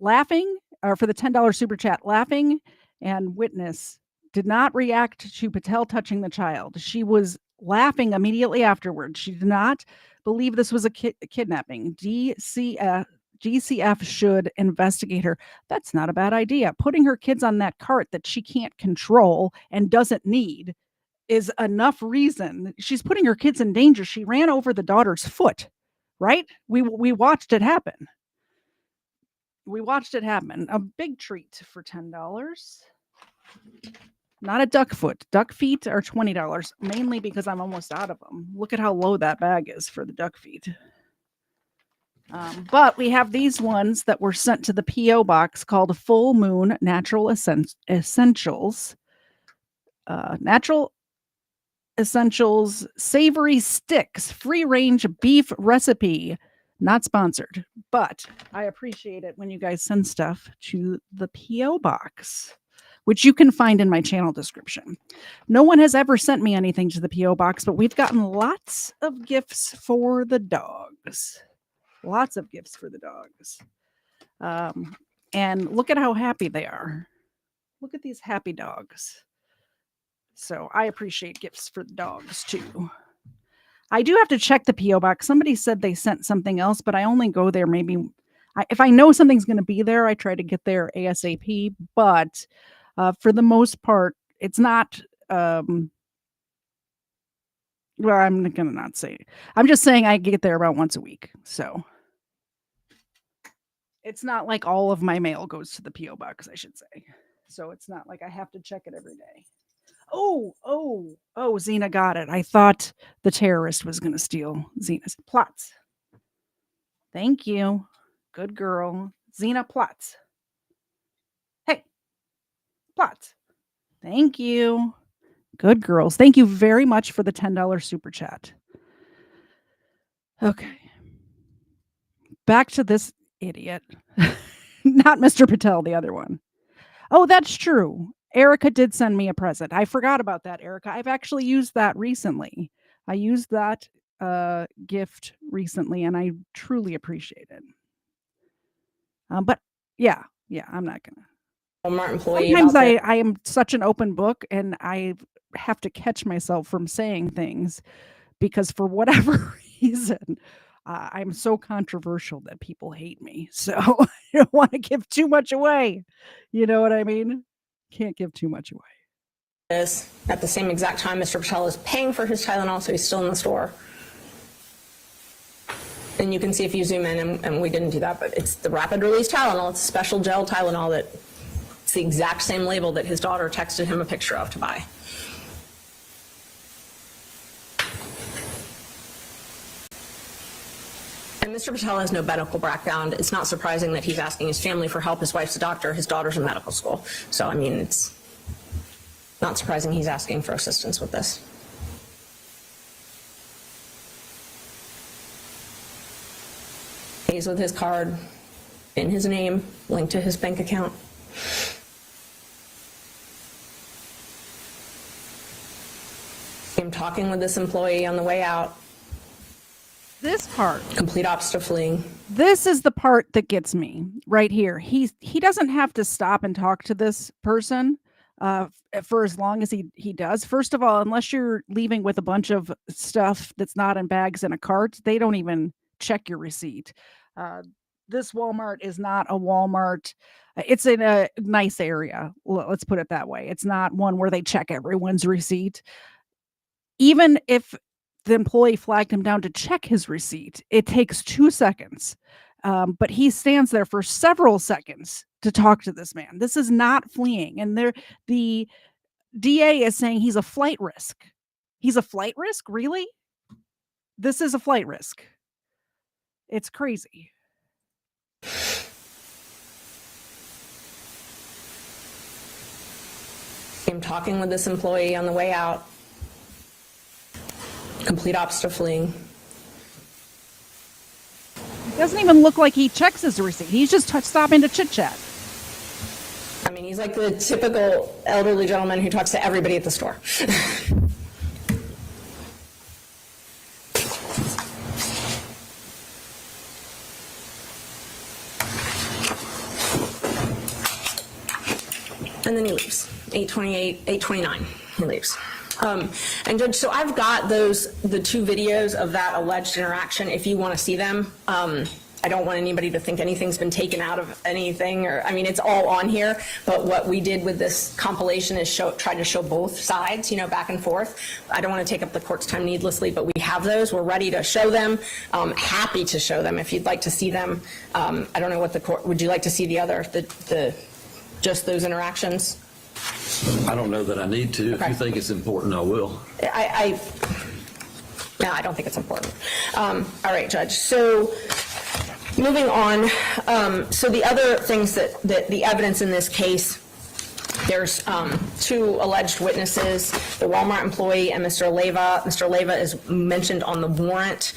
laughing, or for the $10 super chat, laughing and witness did not react to Patel touching the child. She was laughing immediately afterwards. She did not believe this was a kidnapping. GCF should investigate her. That's not a bad idea. Putting her kids on that cart that she can't control and doesn't need is enough reason. She's putting her kids in danger. She ran over the daughter's foot, right? We watched it happen. We watched it happen. A big treat for $10. Not a duck foot. Duck feet are $20, mainly because I'm almost out of them. Look at how low that bag is for the duck feet. But we have these ones that were sent to the P.O. box called Full Moon Natural Essentials. Natural Essentials Savory Sticks, free range beef recipe. Not sponsored, but I appreciate it when you guys send stuff to the P.O. box, which you can find in my channel description. No one has ever sent me anything to the P.O. box, but we've gotten lots of gifts for the dogs. Lots of gifts for the dogs. And look at how happy they are. Look at these happy dogs. So I appreciate gifts for the dogs too. I do have to check the P.O. box. Somebody said they sent something else, but I only go there maybe if I know something's going to be there. I try to get there ASAP, but for the most part, it's not. Well, I'm going to not say it. I'm just saying I get there about once a week. So it's not like all of my mail goes to the P.O. box, I should say. So it's not like I have to check it every day. Oh, Xena got it. I thought the terrorist was going to steal Xena's plots. Thank you. Good girl. Xena plots. Hey, plots. Thank you. Good girls. Thank you very much for the $10 super chat. Okay. Back to this idiot. Not Mr. Patel, the other one. Oh, that's true. Erica did send me a present. I forgot about that, Erica. I've actually used that recently. I used that gift recently, and I truly appreciate it. But yeah, I'm not gonna. Walmart employee. Sometimes I am such an open book, and I have to catch myself from saying things because for whatever reason, I'm so controversial that people hate me. So I don't want to give too much away. You know what I mean? Can't give too much away. At the same exact time, Mr. Patel is paying for his Tylenol, so he's still in the store. And you can see if you zoom in, and we didn't do that, but it's the rapid release Tylenol. It's a special gel Tylenol that it's the exact same label that his daughter texted him a picture of to buy. And Mr. Patel has no medical background. It's not surprising that he's asking his family for help. His wife's a doctor. His daughter's in medical school. So, I mean, it's not surprising he's asking for assistance with this. He's with his card in his name, linked to his bank account. I'm talking with this employee on the way out. This part, complete opposite of fleeing. This is the part that gets me right here. He doesn't have to stop and talk to this person for as long as he does. First of all, unless you're leaving with a bunch of stuff that's not in bags in a cart, they don't even check your receipt. This Walmart is not a Walmart. It's in a nice area. Let's put it that way. It's not one where they check everyone's receipt. Even if the employee flagged him down to check his receipt, it takes 2 seconds. But he stands there for several seconds to talk to this man. This is not fleeing. And the DA is saying he's a flight risk. He's a flight risk? Really? This is a flight risk. It's crazy. I'm talking with this employee on the way out. Complete opposite of fleeing. Doesn't even look like he checks his receipt. He's just stopping to chit chat. I mean, he's like the typical elderly gentleman who talks to everybody at the store. And then he leaves. 8:28, 8:29, he leaves. And Judge, so I've got the two videos of that alleged interaction if you want to see them. I don't want anybody to think anything's been taken out of anything, or, I mean, it's all on here, but what we did with this compilation is try to show both sides, you know, back and forth. I don't want to take up the court's time needlessly, but we have those. We're ready to show them. Happy to show them if you'd like to see them. I don't know what the court, would you like to see the other, just those interactions? I don't know that I need to. Okay. If you think it's important, I will. No, I don't think it's important. All right, Judge. So moving on. So the other things that the evidence in this case, there's two alleged witnesses, the Walmart employee and Mr. Leyva. Mr. Leyva is mentioned on the warrant.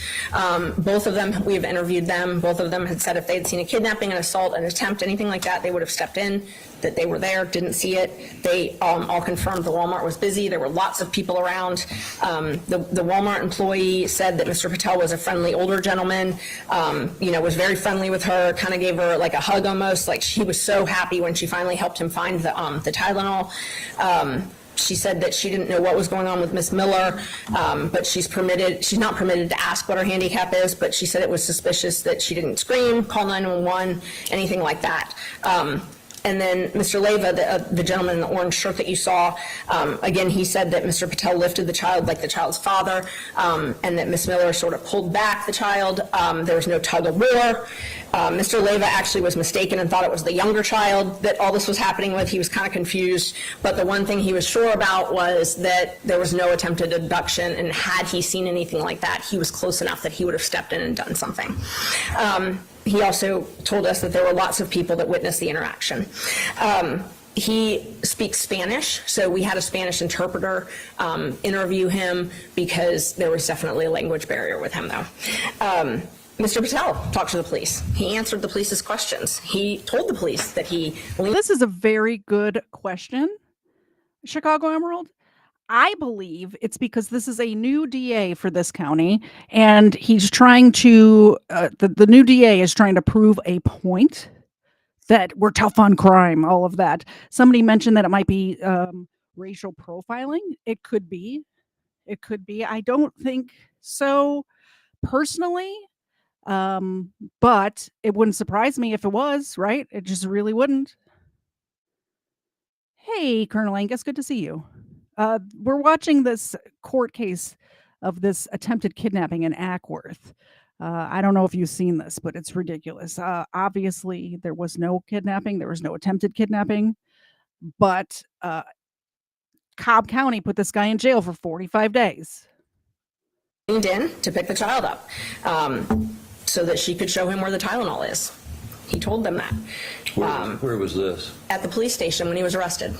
Both of them, we've interviewed them. Both of them had said if they had seen a kidnapping, an assault, an attempt, anything like that, they would have stepped in, that they were there, didn't see it. They all confirmed the Walmart was busy. There were lots of people around. The Walmart employee said that Mr. Patel was a friendly older gentleman, you know, was very friendly with her, kind of gave her like a hug almost, like she was so happy when she finally helped him find the Tylenol. She said that she didn't know what was going on with Miss Miller, but she's not permitted to ask what her handicap is, but she said it was suspicious that she didn't scream, call 911, anything like that. And then Mr. Leyva, the gentleman in the orange shirt that you saw, again, he said that Mr. Patel lifted the child like the child's father, and that Miss Miller sort of pulled back the child. There was no tug of war. Mr. Leyva actually was mistaken and thought it was the younger child that all this was happening with. He was kind of confused, but the one thing he was sure about was that there was no attempted abduction, and had he seen anything like that, he was close enough that he would have stepped in and done something. He also told us that there were lots of people that witnessed the interaction. He speaks Spanish, so we had a Spanish interpreter interview him because there was definitely a language barrier with him, though. Mr. Patel talked to the police. He answered the police's questions. He told the police that This is a very good question, Chicago Emerald. I believe it's because this is a new DA for this county, and he's trying to, the new DA is trying to prove a point that we're tough on crime, all of that. Somebody mentioned that it might be racial profiling. It could be. It could be. I don't think so personally, but it wouldn't surprise me if it was, right? It just really wouldn't. Hey, Colonel Angus, good to see you. We're watching this court case of this attempted kidnapping in Ackworth. I don't know if you've seen this, but it's ridiculous. Obviously, there was no kidnapping. There was no attempted kidnapping. But Cobb County put this guy in jail for 45 days. Leaned in to pick the child up so that she could show him where the Tylenol is. He told them that. Where was this? At the police station when he was arrested.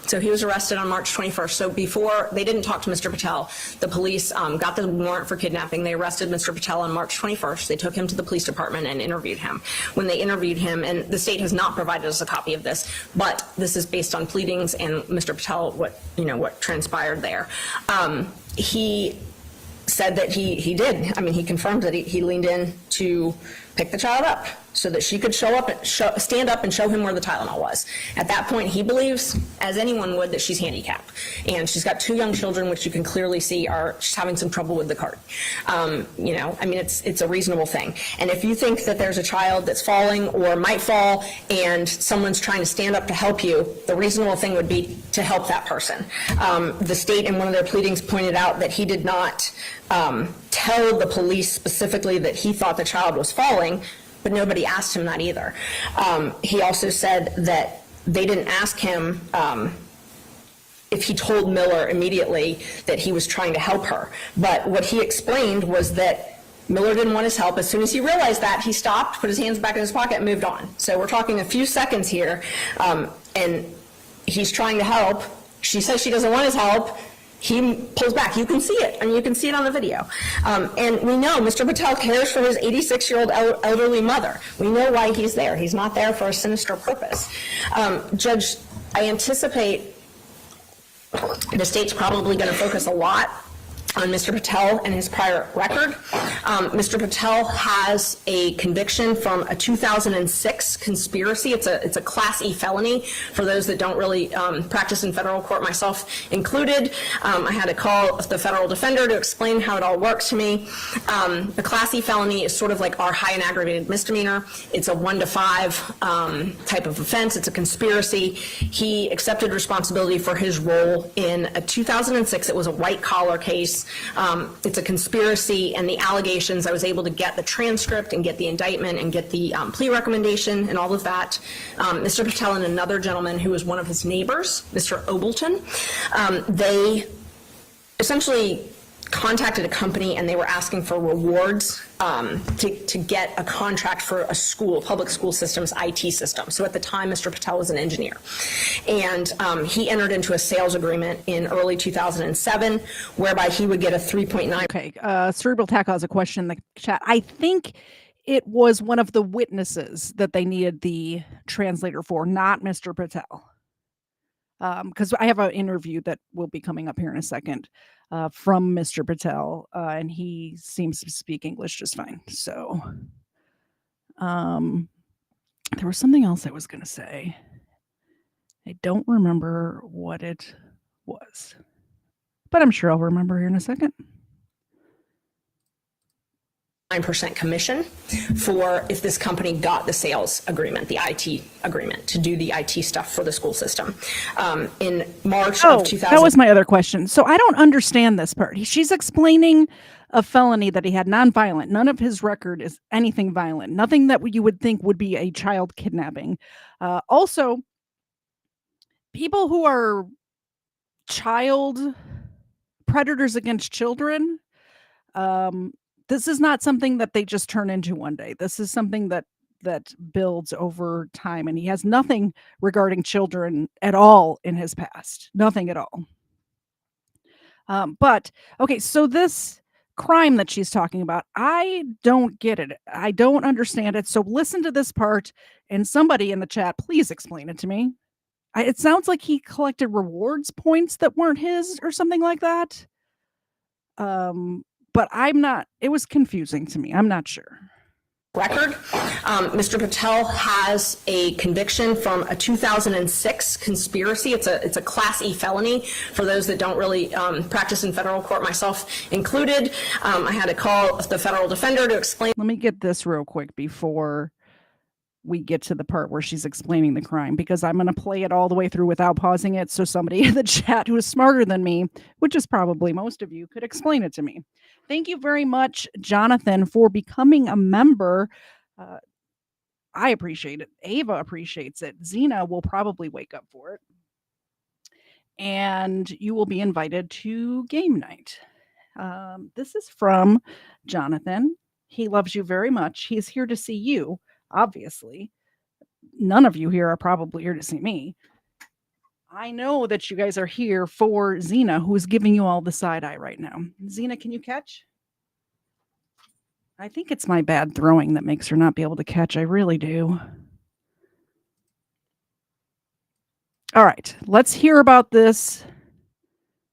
So he was arrested on March 21st. So before, they didn't talk to Mr. Patel. The police got the warrant for kidnapping. They arrested Mr. Patel on March 21st. They took him to the police department and interviewed him. When they interviewed him, and the state has not provided us a copy of this, but this is based on pleadings and Mr. Patel, what transpired there. He said that he did. I mean, he confirmed that he leaned in to pick the child up so that she could stand up and show him where the Tylenol was. At that point, he believes, as anyone would, that she's handicapped. And she's got two young children, which you can clearly see she's having some trouble with the cart. I mean, it's a reasonable thing. And if you think that there's a child that's falling or might fall and someone's trying to stand up to help you, the reasonable thing would be to help that person. The state in one of their pleadings pointed out that he did not tell the police specifically that he thought the child was falling, but nobody asked him that either. He also said that they didn't ask him if he told Miller immediately that he was trying to help her. But what he explained was that Miller didn't want his help. As soon as he realized that, he stopped, put his hands back in his pocket, and moved on. So we're talking a few seconds here, and he's trying to help. She says she doesn't want his help. he pulls back. You can see it, and you can see it on the video. And we know Mr. Patel cares for his 86-year-old elderly mother. We know why he's there. He's not there for a sinister purpose. Judge, I anticipate the state's probably going to focus a lot on Mr. Patel and his prior record. Mr. Patel has a conviction from a 2006 conspiracy. It's a Class E felony. For those that don't really practice in federal court, myself included, I had to call the federal defender to explain how it all works to me. The Class E felony is sort of like our high and aggravated misdemeanor. It's a 1 to 5 type of offense. It's a conspiracy. He accepted responsibility for his role in a 2006. It was a white collar case. It's a conspiracy, and the allegations, I was able to get the transcript and get the indictment and get the plea recommendation and all of that. Mr. Patel and another gentleman who was one of his neighbors, Mr. Obleton, they essentially contacted a company and they were asking for rewards to get a contract for a school, public school system's IT system. So at the time, Mr. Patel was an engineer. And he entered into a sales agreement in early 2007, whereby he would get a 3.9. Okay, Cerebral Tackle has a question in the chat. I think it was one of the witnesses that they needed the translator for, not Mr. Patel. Because I have an interview that will be coming up here in a second from Mr. Patel, and he seems to speak English just fine. So there was something else I was going to say. I don't remember what it was, but I'm sure I'll remember here in a second. 9% commission for if this company got the sales agreement, the IT agreement, to do the IT stuff for the school system. In March of 2000. That was my other question. So I don't understand this part. She's explaining a felony that he had, nonviolent. None of his record is anything violent. Nothing that you would think would be a child kidnapping. Also, people who are child predators against children, this is not something that they just turn into one day. This is something that builds over time, and he has nothing regarding children at all in his past. Nothing at all. But okay, so this crime that she's talking about, I don't get it. I don't understand it. So listen to this part, and somebody in the chat, please explain it to me. It sounds like he collected rewards points that weren't his or something like that. But I'm not, it was confusing to me. I'm not sure. Record. Mr. Patel has a conviction from a 2006 conspiracy. It's a Class E felony. For those that don't really practice in federal court, myself included, I had to call the federal defender to explain. Let me get this real quick before we get to the part where she's explaining the crime, because I'm going to play it all the way through without pausing it, so somebody in the chat who is smarter than me, which is probably most of you, could explain it to me. Thank you very much, Jonathan, for becoming a member. I appreciate it. Ava appreciates it. Zena will probably wake up for it. And you will be invited to game night. This is from Jonathan. He loves you very much. He's here to see you. Obviously, none of you here are probably here to see me. I know that you guys are here for Zena, who is giving you all the side eye right now. Zena, can you catch? I think it's my bad throwing that makes her not be able to catch. I really do. All right, let's hear about this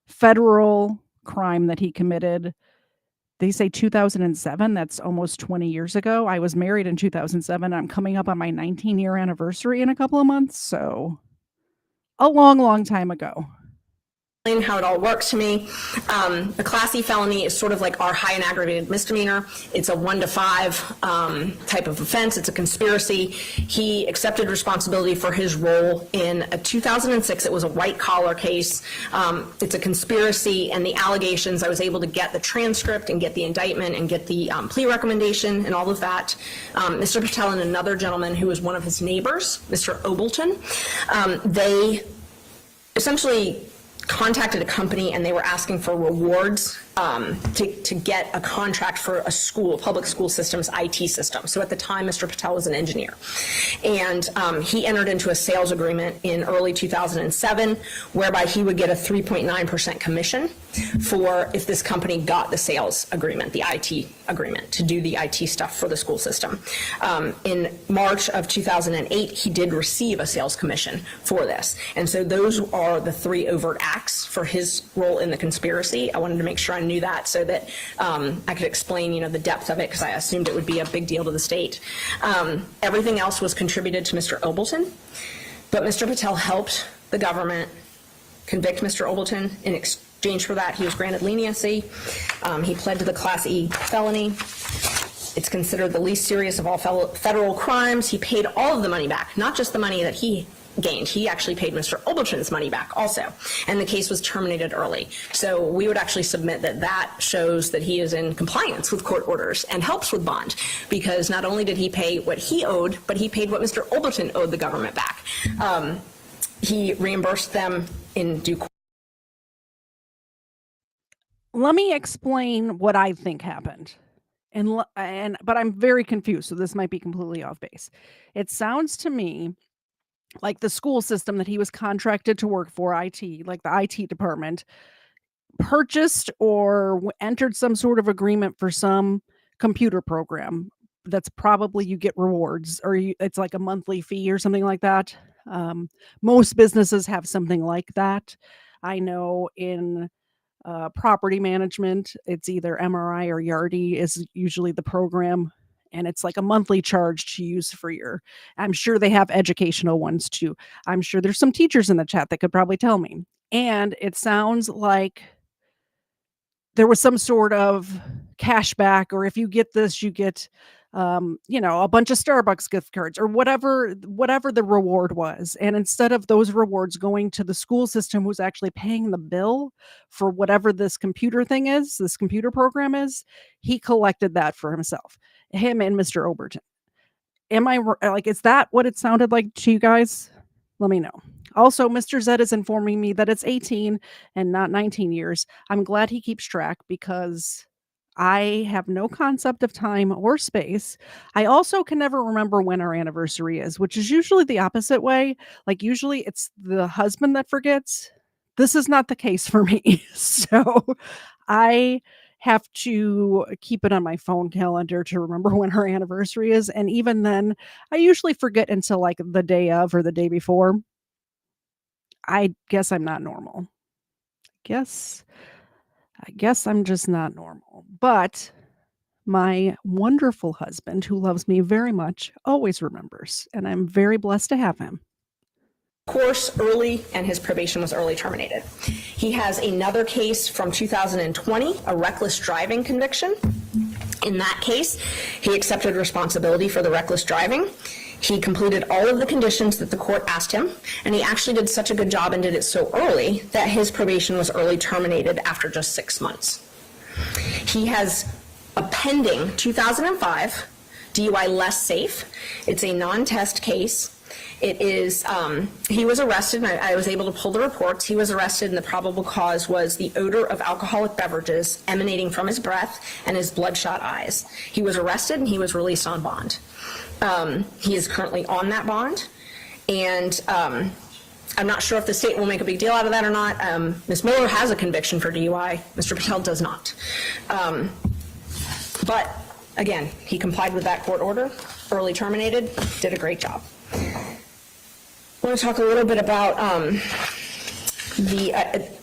federal crime that he committed. They say 2007. That's almost 20 years ago. I was married in 2007. I'm coming up on my 19-year anniversary in a couple of months. So a long, long time ago. How it all works to me. The Class E felony is sort of like our high and aggravated misdemeanor. It's a 1 to 5 type of offense. It's a conspiracy. He accepted responsibility for his role in a 2006. It was a white collar case. It's a conspiracy, and the allegations, I was able to get the transcript and get the indictment and get the plea recommendation and all of that. Mr. Patel and another gentleman who was one of his neighbors, Mr. Obleton, they essentially contacted a company and they were asking for rewards to get a contract for a school, public school system's IT system. So at the time, Mr. Patel was an engineer. And he entered into a sales agreement in early 2007, whereby he would get a 3.9% commission for if this company got the sales agreement, the IT agreement, to do the IT stuff for the school system. In March of 2008, he did receive a sales commission for this. And so those are the three overt acts for his role in the conspiracy. I wanted to make sure I knew that so that I could explain, the depth of it, because I assumed it would be a big deal to the state. Everything else was contributed to Mr. Obleton, but Mr. Patel helped the government convict Mr. Obleton. In exchange for that, he was granted leniency. He pled to the Class E felony. It's considered the least serious of all federal crimes. He paid all of the money back, not just the money that he gained. He actually paid Mr. Obleton's money back also, and the case was terminated early. So we would actually submit that that shows that he is in compliance with court orders and helps with bond, because not only did he pay what he owed, but he paid what Mr. Obleton owed the government back. He reimbursed them in due course. Let me explain what I think happened. But I'm very confused, so this might be completely off base. It sounds to me like the school system that he was contracted to work for, IT, like the IT department, purchased or entered some sort of agreement for some computer program that's probably you get rewards, or it's like a monthly fee or something like that. Most businesses have something like that. I know in property management, it's either MRI or Yardi is usually the program, and it's like a monthly charge to use for your, I'm sure they have educational ones too. I'm sure there's some teachers in the chat that could probably tell me. And it sounds like there was some sort of cashback, or if you get this, you get, a bunch of Starbucks gift cards or whatever the reward was. And instead of those rewards going to the school system who's actually paying the bill for whatever this computer thing is, this computer program is, he collected that for himself, him and Mr. Oberton. Am I like, is that what it sounded like to you guys? Let me know. Also, Mr. Z is informing me that it's 18 and not 19 years. I'm glad he keeps track, because I have no concept of time or space. I also can never remember when our anniversary is, which is usually the opposite way. Like usually it's the husband that forgets. This is not the case for me. So I have to keep it on my phone calendar to remember when her anniversary is. And even then, I usually forget until like the day of or the day before. I guess I'm not normal. I guess I'm just not normal. But my wonderful husband, who loves me very much, always remembers, and I'm very blessed to have him. Course early, and his probation was early terminated. He has another case from 2020, a reckless driving conviction. In that case, he accepted responsibility for the reckless driving. He completed all of the conditions that the court asked him, and he actually did such a good job and did it so early that his probation was early terminated after just 6 months. He has a pending 2005 DUI less safe. It's a non-test case. It is, he was arrested, and I was able to pull the reports. He was arrested, and the probable cause was the odor of alcoholic beverages emanating from his breath and his bloodshot eyes. He was arrested, and he was released on bond. He is currently on that bond, and I'm not sure if the state will make a big deal out of that or not. Ms. Miller has a conviction for DUI. Mr. Patel does not. But again, he complied with that court order, early terminated, did a great job. I want to talk a little bit about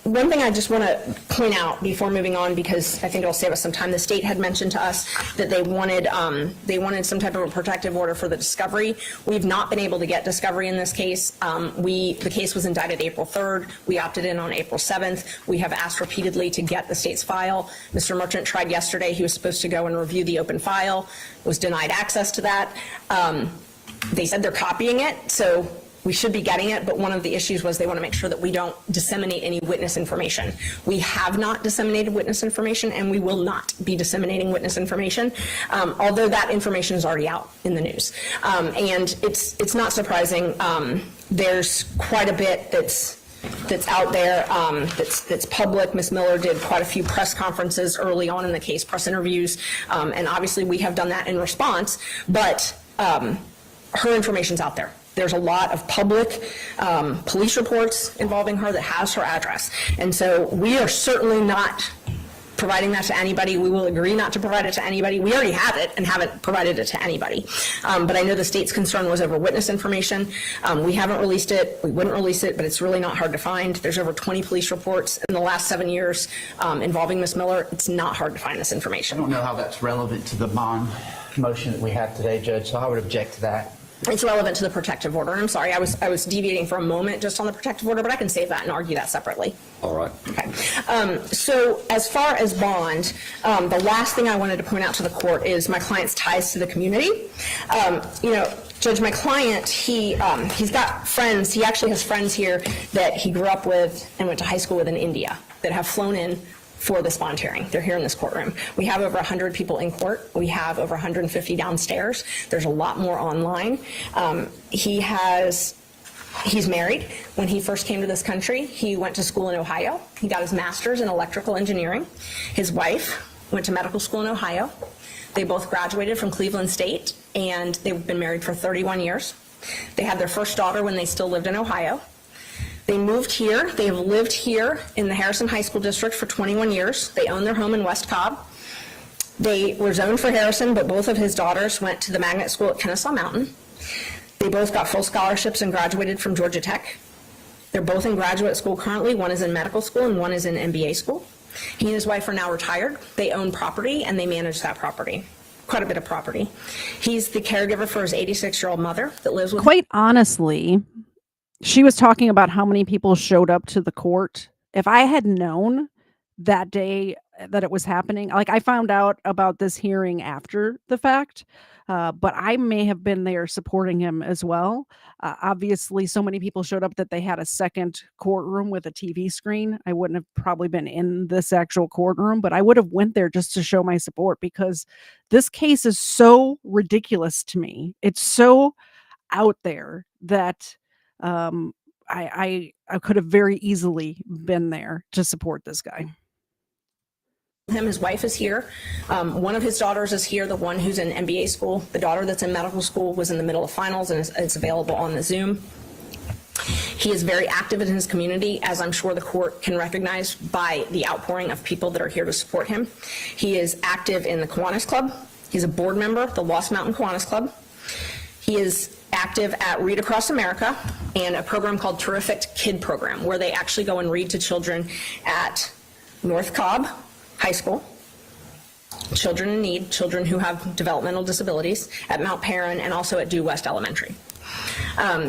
one thing I just want to point out before moving on, because I think it'll save us some time. The state had mentioned to us that they wanted some type of a protective order for the discovery. We've not been able to get discovery in this case. The case was indicted April 3rd. We opted in on April 7th. We have asked repeatedly to get the state's file. Mr. Merchant tried yesterday. He was supposed to go and review the open file, was denied access to that. They said they're copying it, so we should be getting it, but one of the issues was they want to make sure that we don't disseminate any witness information. We have not disseminated witness information, and we will not be disseminating witness information, although that information is already out in the news. And it's not surprising. There's quite a bit that's that's out there, that's public. Ms. Miller did quite a few press conferences early on in the case, press interviews, and obviously we have done that in response, but her information's out there. There's a lot of public police reports involving her that has her address. And so we are certainly not providing that to anybody. We will agree not to provide it to anybody. We already have it and haven't provided it to anybody. But I know the state's concern was over witness information. We haven't released it. We wouldn't release it, but it's really not hard to find. There's over 20 police reports in the last 7 years involving Ms. Miller. It's not hard to find this information. I don't know how that's relevant to the bond motion that we have today, Judge, so I would object to that. It's relevant to the protective order. I'm sorry, I was deviating for a moment just on the protective order, but I can save that and argue that separately. All right. Okay. So as far as bond, the last thing I wanted to point out to the court is my client's ties to the community. You know, Judge, my client, he's got friends. He actually has friends here that he grew up with and went to high school with in India that have flown in for this bond hearing. They're here in this courtroom. We have over 100 people in court. We have over 150 downstairs. There's a lot more online. He's married. When he first came to this country, he went to school in Ohio. He got his master's in electrical engineering. His wife went to medical school in Ohio. They both graduated from Cleveland State, and they've been married for 31 years. They had their first daughter when they still lived in Ohio. They moved here. They've lived here in the Harrison High School District for 21 years. They own their home in West Cobb. They were zoned for Harrison, but both of his daughters went to the magnet school at Kennesaw Mountain. They both got full scholarships and graduated from Georgia Tech. They're both in graduate school currently. One is in medical school and one is in MBA school. He and his wife are now retired. They own property and they manage that property, quite a bit of property. He's the caregiver for his 86-year-old mother that lives with. Quite honestly, she was talking about how many people showed up to the court. If I had known that day that it was happening, like I found out about this hearing after the fact, but I may have been there supporting him as well. Obviously, so many people showed up that they had a second courtroom with a TV screen. I wouldn't have probably been in this actual courtroom, but I would have went there just to show my support because this case is so ridiculous to me. It's so out there that I could have very easily been there to support this guy. His wife is here. One of his daughters is here, the one who's in MBA school. The daughter that's in medical school was in the middle of finals and it's available on the Zoom. He is very active in his community, as I'm sure the court can recognize by the outpouring of people that are here to support him. He is active in the Kiwanis Club. He's a board member of the Lost Mountain Kiwanis Club. He is active at Read Across America and a program called Terrific Kid Program, where they actually go and read to children at North Cobb High School, children in need, children who have developmental disabilities, at Mount Perrin, and also at Due West Elementary.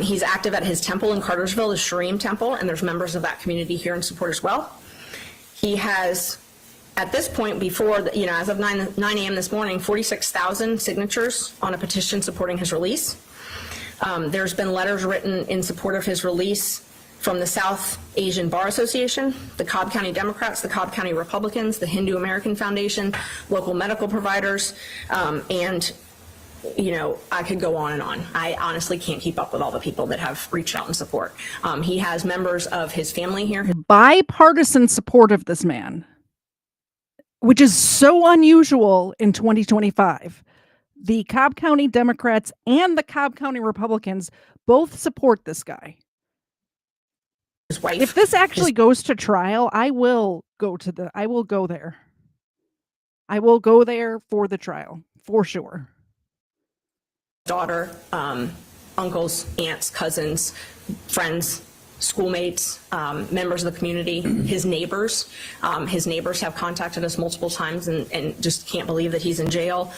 He's active at his temple in Cartersville, the Sharim Temple, and there's members of that community here in support as well. He has, at this point, before, as of 9 a.m. this morning, 46,000 signatures on a petition supporting his release. There's been letters written in support of his release from the South Asian Bar Association, the Cobb County Democrats, the Cobb County Republicans, the Hindu American Foundation, local medical providers, and I could go on and on. I honestly can't keep up with all the people that have reached out in support. He has members of his family here. Bipartisan support of this man, which is so unusual in 2025. The Cobb County Democrats and the Cobb County Republicans both support this guy. His wife. If this actually goes to trial, I will go there. I will go there for the trial, for sure. Daughter, uncles, aunts, cousins, friends, schoolmates, members of the community, his neighbors. His neighbors have contacted us multiple times and just can't believe that he's in jail.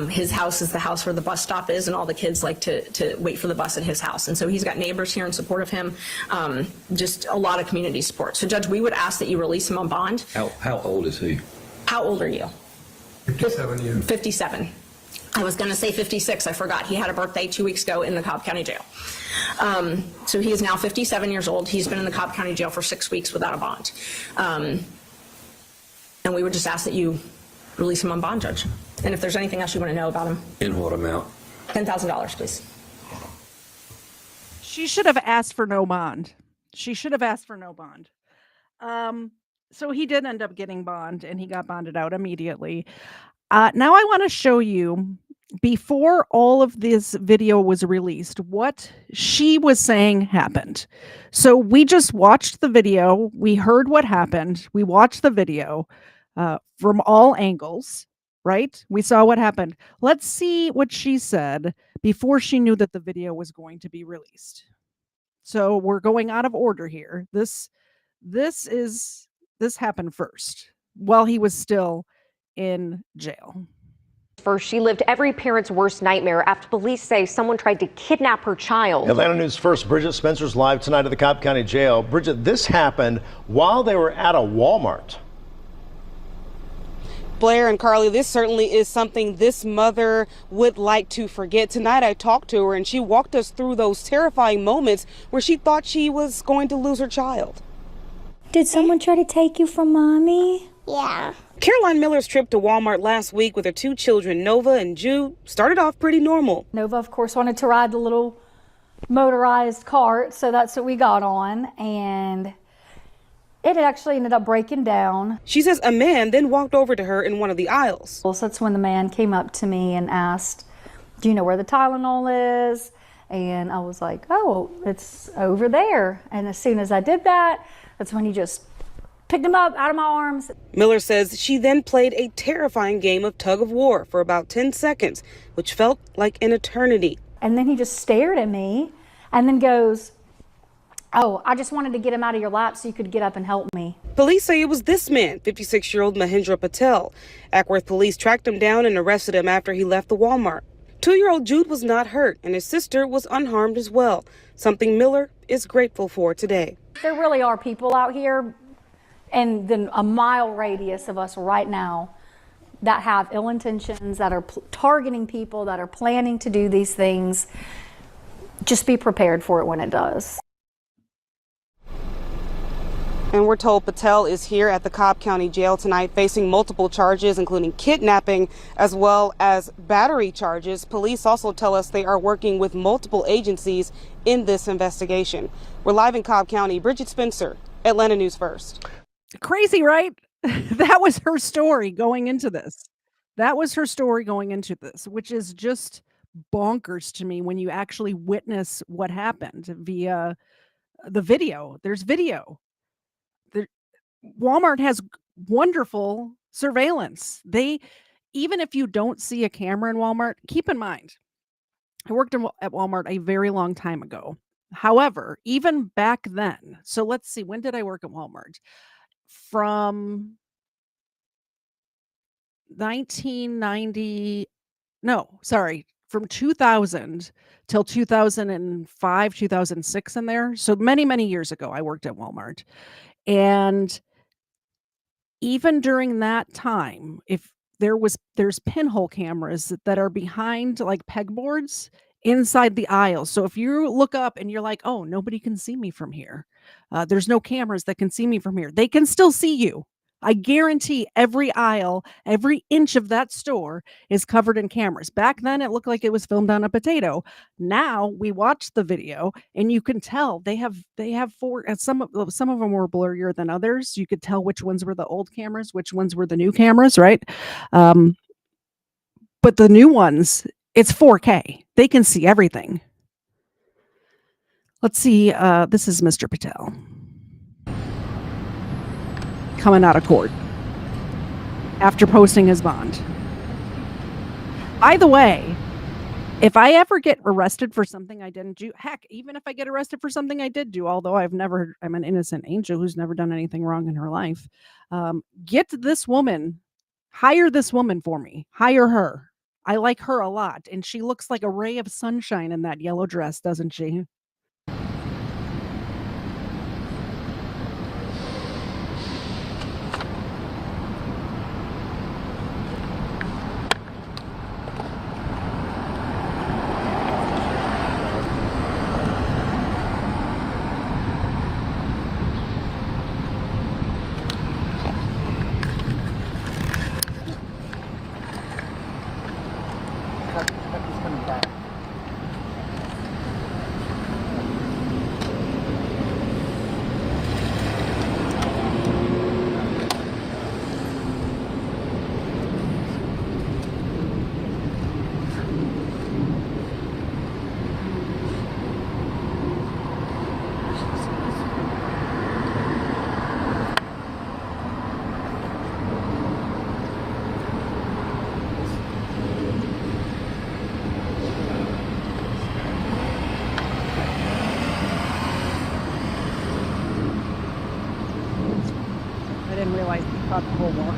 His house is the house where the bus stop is, and all the kids like to wait for the bus at his house. And so he's got neighbors here in support of him, just a lot of community support. So, Judge, we would ask that you release him on bond. How old is he? How old are you? 57 years. 57. I was going to say 56. I forgot. He had a birthday 2 weeks ago in the Cobb County Jail. So he is now 57 years old. He's been in the Cobb County Jail for 6 weeks without a bond. And we would just ask that you release him on bond, Judge. And if there's anything else you want to know about him. In what amount? $10,000, please. She should have asked for no bond. She should have asked for no bond. So he did end up getting bond, and he got bonded out immediately. Now I want to show you, before all of this video was released, what she was saying happened. So we just watched the video. We heard what happened. We watched the video from all angles, right? We saw what happened. Let's see what she said before she knew that the video was going to be released. So we're going out of order here. This happened first while he was still in jail. First, she lived every parent's worst nightmare after police say someone tried to kidnap her child. Atlanta News First, Bridget Spencer's live tonight at the Cobb County Jail. Bridget, this happened while they were at a Walmart. Blair and Carly, this certainly is something this mother would like to forget. Tonight I talked to her and she walked us through those terrifying moments where she thought she was going to lose her child. Did someone try to take you from mommy? Yeah. Caroline Miller's trip to Walmart last week with her two children, Nova and Jude, started off pretty normal. Nova, of course, wanted to ride the little motorized cart, so that's what we got on, and it actually ended up breaking down. She says a man then walked over to her in one of the aisles. So that's when the man came up to me and asked, "Do you know where the Tylenol is?" And I was like, "Oh, it's over there." And as soon as I did that, that's when he just picked him up out of my arms. Miller says she then played a terrifying game of tug of war for about 10 seconds, which felt like an eternity. And then he just stared at me and then goes, "Oh, I just wanted to get him out of your lap so you could get up and help me." Police say it was this man, 56-year-old Mahendra Patel. Ackworth police tracked him down and arrested him after he left the Walmart. 2-year-old Jude was not hurt, and his sister was unharmed as well, something Miller is grateful for today. There really are people out here, and then a mile radius of us right now, that have ill intentions, that are targeting people, that are planning to do these things. Just be prepared for it when it does. And we're told Patel is here at the Cobb County Jail tonight facing multiple charges, including kidnapping as well as battery charges. Police also tell us they are working with multiple agencies in this investigation. We're live in Cobb County. Bridget Spencer, Atlanta News First. Crazy, right? That was her story going into this. That was her story going into this, which is just bonkers to me when you actually witness what happened via the video. There's video. Walmart has wonderful surveillance. Even if you don't see a camera in Walmart, keep in mind, I worked at Walmart a very long time ago. However, even back then, so let's see, when did I work at Walmart? From 1990, no, sorry, from 2000 till 2005, 2006 in there. So many, many years ago, I worked at Walmart. And even during that time, if there's pinhole cameras that are behind like pegboards inside the aisles. So if you look up and you're like, "Oh, nobody can see me from here. There's no cameras that can see me from here." They can still see you. I guarantee every aisle, every inch of that store is covered in cameras. Back then, it looked like it was filmed on a potato. Now we watch the video, and you can tell they have four. Some of them were blurrier than others. You could tell which ones were the old cameras, which ones were the new cameras, right? But the new ones, it's 4K. They can see everything. Let's see. This is Mr. Patel coming out of court after posting his bond. By the way, if I ever get arrested for something I didn't do, heck, even if I get arrested for something I did do, although I'm an innocent angel who's never done anything wrong in her life, get this woman, hire this woman for me, hire her. I like her a lot, and she looks like a ray of sunshine in that yellow dress, doesn't she? realize he thought the whole walk.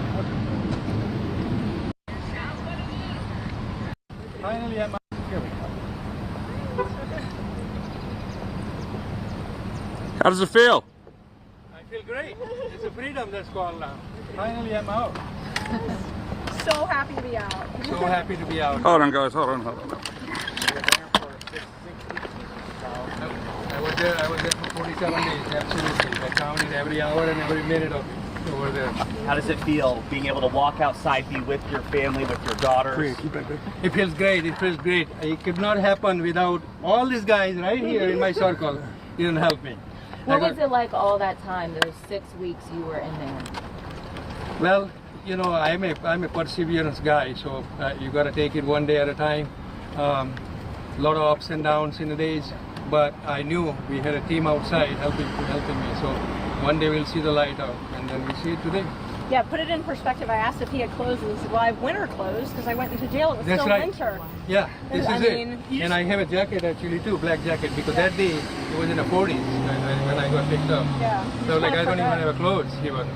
Finally, I'm out. Here we go. How does it feel? I feel great. It's a freedom that's called now. Finally, I'm out. So happy to be out. So happy to be out. Hold on, guys. Hold on. I was there for 47 days, absolutely. I counted every hour and every minute of over there. How does it feel being able to walk outside, be with your family, with your daughters? It feels great. It feels great. It could not happen without all these guys right here in my circle. Didn't help me. What was it like all that time, those 6 weeks you were in there? Well, you know, I'm a perseverance guy, so you got to take it one day at a time. A lot of ups and downs in the days, but I knew we had a team outside helping me. So one day we'll see the light out, and then we see it today. Yeah, put it in perspective. I asked if he had clothes, and he said, well, I have winter clothes because I went into jail. It was That's still right. winter. Yeah, this I is mean, it. And I have a jacket actually too, black jacket, because that day it was in the 40s when I got picked up. Yeah. So like I don't even have clothes even.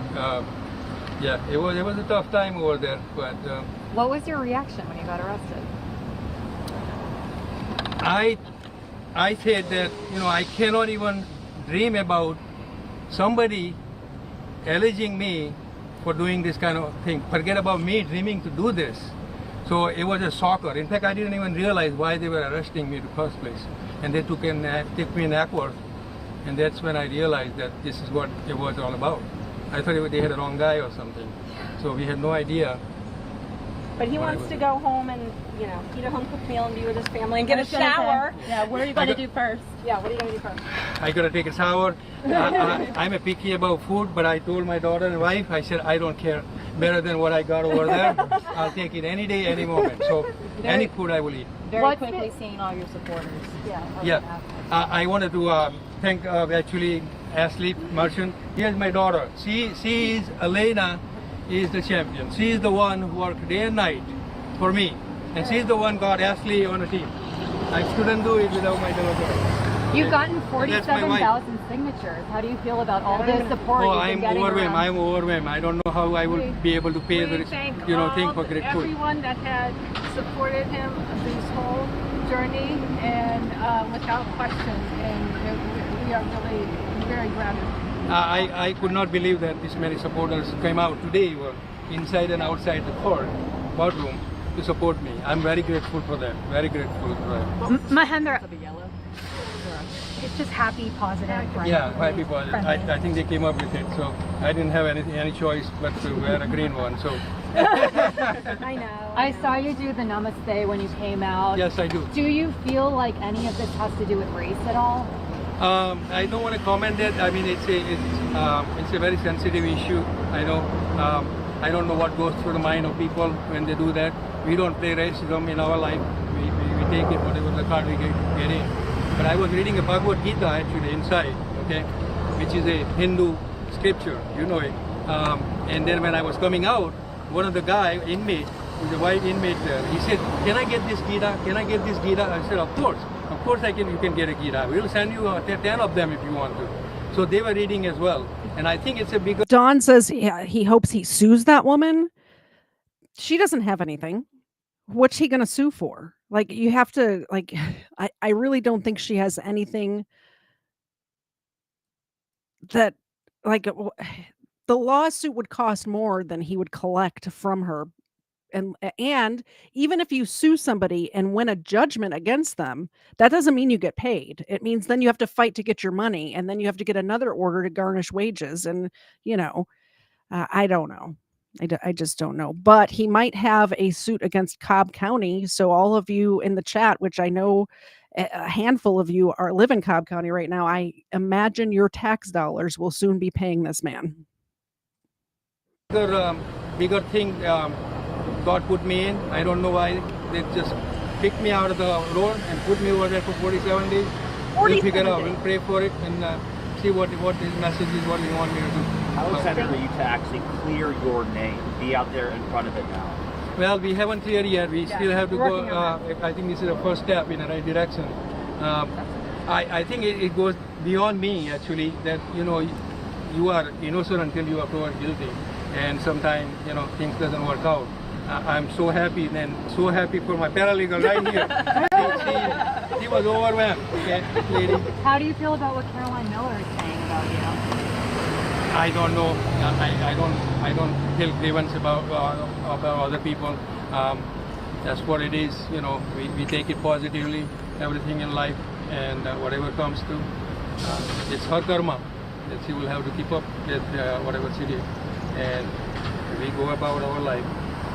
Yeah, it was a tough time over there, but. What was your reaction when you got arrested? I said that, you know, I cannot even dream about somebody alleging me for doing this kind of thing. Forget about me dreaming to do this. So it was a shocker. In fact, I didn't even realize why they were arresting me in the first place. And they took me in Ackworth, and that's when I realized that this is what it was all about. I thought they had a wrong guy or something. So we had no idea. But he wants to go home and, you know, eat a home-cooked meal and be with his family and get a shower. Yeah, what are you going to do first? Yeah, what are you going to do first? I got to take a shower. I'm a picky about food, but I told my daughter and wife, I said, I don't care. Better than what I got over there. I'll take it any day, any moment. So any food I will eat. Very quickly seeing all your supporters. Yeah. I wanted to thank actually Ashley Merchant. Here's my daughter. She is Elena. Is the champion. She is the one who worked day and night for me, and she's the one got Ashley on the team. I couldn't do it without my daughter. You've gotten 47,000 signatures. How do you feel about all this support you've been getting around? I'm overwhelmed. I don't know how I will be able to pay the thing for great food. Everyone that had supported him this whole journey and without question, and we are really very grateful. I could not believe that this many supporters came out today, were inside and outside the courtroom to support me. I'm very grateful for that. Very grateful for that. Mahendra, it's just happy, positive. Right? Yeah, happy, positive. I think they came up with it, so I didn't have any choice but to wear a green one. So. I know. I saw you do the namaste when you came out. Yes, I do. Do you feel like any of this has to do with race at all? I don't want to comment that. I mean, it's a very sensitive issue. I know. I don't know what goes through the mind of people when they do that. We don't play racism in our life. We take it whatever the card we get in. But I was reading a Bhagavad Gita actually inside, okay, which is a Hindu scripture. You know it. And then when I was coming out, one of the inmate, who's a white inmate there, he said, "Can I get this Gita? Can I get this Gita?" I said, "Of course. Of course you can get a Gita. We'll send you 10 of them if you want to." So they were reading as well. And I think it's a big... Don says he hopes he sues that woman. She doesn't have anything. What's he going to sue for? Like, you have to, like, I really don't think she has anything that, like, the lawsuit would cost more than he would collect from her. And even if you sue somebody and win a judgment against them, that doesn't mean you get paid. It means then you have to fight to get your money, and then you have to get another order to garnish wages. And, you know, I don't know. I just don't know. But he might have a suit against Cobb County. So all of you in the chat, which I know a handful of you live in Cobb County right now, I imagine your tax dollars will soon be paying this man. Bigger thing God put me in. I don't know why. They just picked me out of the road and put me over there for 47 days. We'll figure out. We'll pray for it and see what his message is, what he wants me to do. How excited are you to actually clear your name, be out there in front of it now? Well, we haven't cleared yet. We still have to go. I think this is the first step in the right direction. I think it goes beyond me, actually, that, you know, you are innocent until you are proven guilty. and sometimes, you know, things doesn't work out. I'm so happy, and so happy for my paralegal right here. She was overwhelmed, okay, lady. How do you feel about what Caroline Miller is saying about you? I don't know. I don't feel grievance about other people. That's what it is. You know, we take it positively, everything in life, and whatever comes to, it's her karma that she will have to keep up with whatever she did, and we go about our life.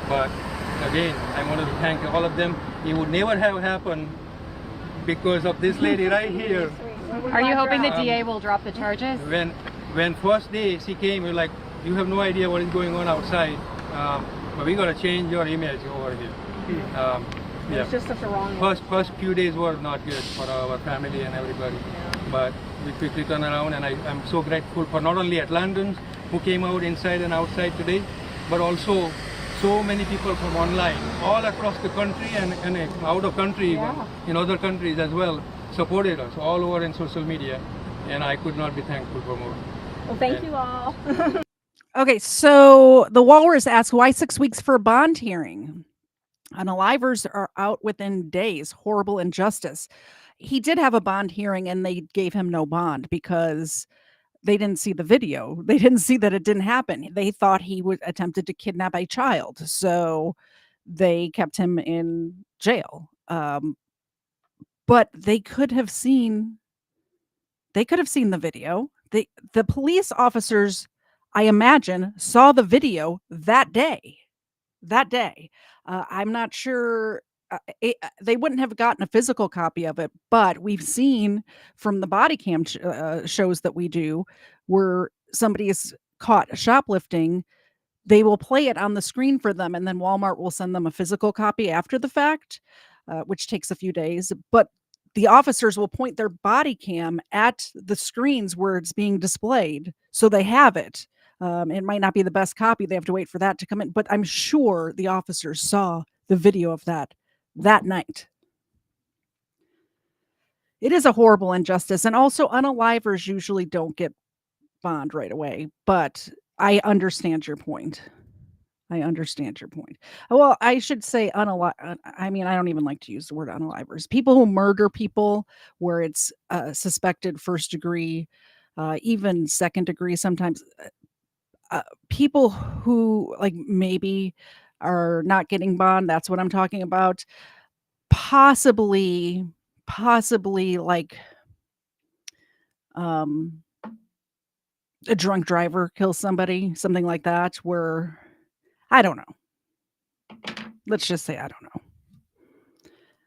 But again, I wanted to thank all of them. It would never have happened because of this lady right here. Are you hoping the DA will drop the charges? When first day she came, we were like, you have no idea what is going on outside, but we gotta change your image over here. Yeah. It's just such a wrong one. First few days were not good for our family and everybody, but we quickly turned around, and I'm so grateful for not only Atlantans who came out inside and outside today, but also so many people from online, all across the country and out of country, in other countries as well, supported us all over in social media, and I could not be thankful for more. Well, thank you all. Okay, so the Walrus asks, why 6 weeks for a bond hearing? Unalivers are out within days. Horrible injustice. He did have a bond hearing, and they gave him no bond because they didn't see the video. They didn't see that it didn't happen. They thought he would attempted to kidnap a child, so they kept him in jail. But they could have seen. They could have seen the video. The police officers, I imagine, saw the video that day. I'm not sure. They wouldn't have gotten a physical copy of it, but we've seen from the body cam shows that we do where somebody is caught shoplifting, they will play it on the screen for them, and then Walmart will send them a physical copy after the fact, which takes a few days. But the officers will point their body cam at the screens where it's being displayed, so they have it. It might not be the best copy. They have to wait for that to come in, but I'm sure the officers saw the video of that night. It is a horrible injustice, and also unalivers usually don't get bond right away, but I understand your point. Well, I should say I mean, I don't even like to use the word unalivers. People who murder people where it's suspected first degree, even second degree sometimes. People who like maybe are not getting bond, that's what I'm talking about. Possibly like a drunk driver kills somebody, something like that, where I don't know. Let's just say I don't know.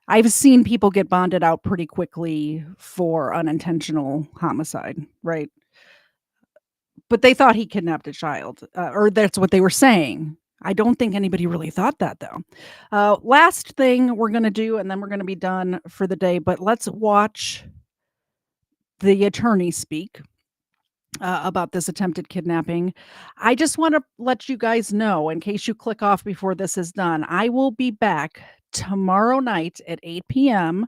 I've seen people get bonded out pretty quickly for unintentional homicide, right? But they thought he kidnapped a child, or that's what they were saying. I don't think anybody really thought that, though. Last thing we're going to do, and then we're going to be done for the day, but let's watch the attorney speak about this attempted kidnapping. I just want to let you guys know, in case you click off before this is done, I will be back tomorrow night at 8 p.m.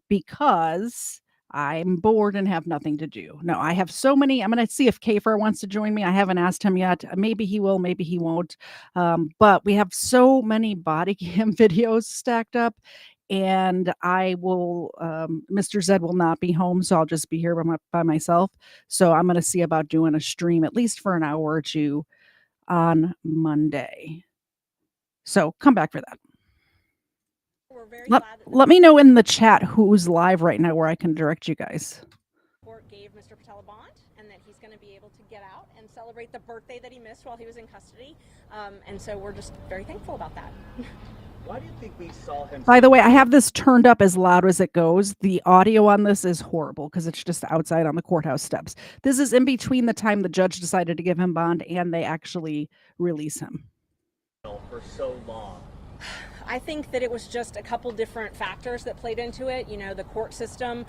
because I'm bored and have nothing to do. No, I have so many. I'm going to see if Kafer wants to join me. I haven't asked him yet. Maybe he will, maybe he won't. But we have so many body cam videos stacked up, and I will, Mr. Zed will not be home, so I'll just be here by myself. So I'm going to see about doing a stream at least for an hour or two on Monday. So come back for that. Let me know in the chat who's live right now where I can direct you guys. Court gave Mr. Patel a bond, and that he's going to be able to get out and celebrate the birthday that he missed while he was in custody. And so we're just very thankful about that. Why do you think we saw him? By the way, I have this turned up as loud as it goes. The audio on this is horrible because it's just outside on the courthouse steps. This is in between the time the judge decided to give him bond and they actually release him. For so long. I think that it was just a couple different factors that played into it. You know, the court system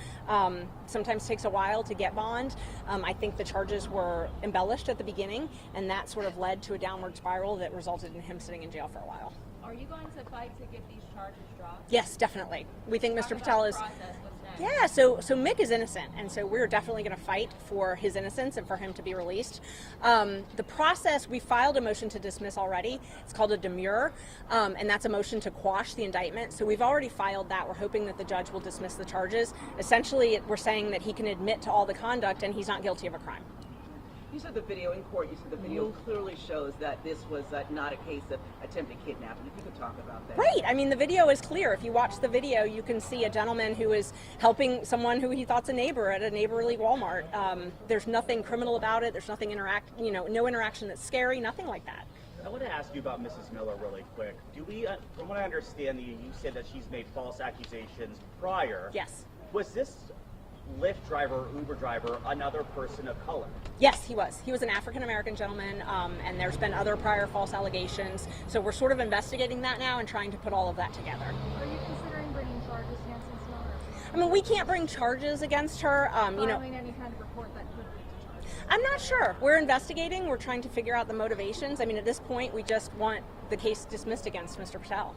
sometimes takes a while to get bond. I think the charges were embellished at the beginning, and that sort of led to a downward spiral that resulted in him sitting in jail for a while. Are you going to fight to get these charges dropped? Yes, definitely. We think Mr. Patel is. Process. What's next? Yeah, so Mick is innocent, and so we're definitely going to fight for his innocence and for him to be released. The process, we filed a motion to dismiss already. It's called a demurrer, and that's a motion to quash the indictment. So we've already filed that. We're hoping that the judge will dismiss the charges. Essentially, we're saying that he can admit to all the conduct and he's not guilty of a crime. You said the video in court, you said the video clearly shows that this was not a case of attempted kidnapping. If you could talk about that. Right. I mean, the video is clear. If you watch the video, you can see a gentleman who is helping someone who he thought's a neighbor at a neighborly Walmart. There's nothing criminal about it. There's nothing no interaction that's scary, nothing like that. I want to ask you about Mrs. Miller really quick. Do we, from what I understand, you said that she's made false accusations prior. Yes. Was this Lyft driver, Uber driver, another person of color? Yes, he was. He was an African-American gentleman, and there's been other prior false allegations. So we're sort of investigating that now and trying to put all of that together. Are you considering bringing charges against Ms. Miller? I mean, we can't bring charges against her. Filing any kind of report that could lead to charges? I'm not sure. We're investigating. We're trying to figure out the motivations. I mean, at this point, we just want the case dismissed against Mr. Patel.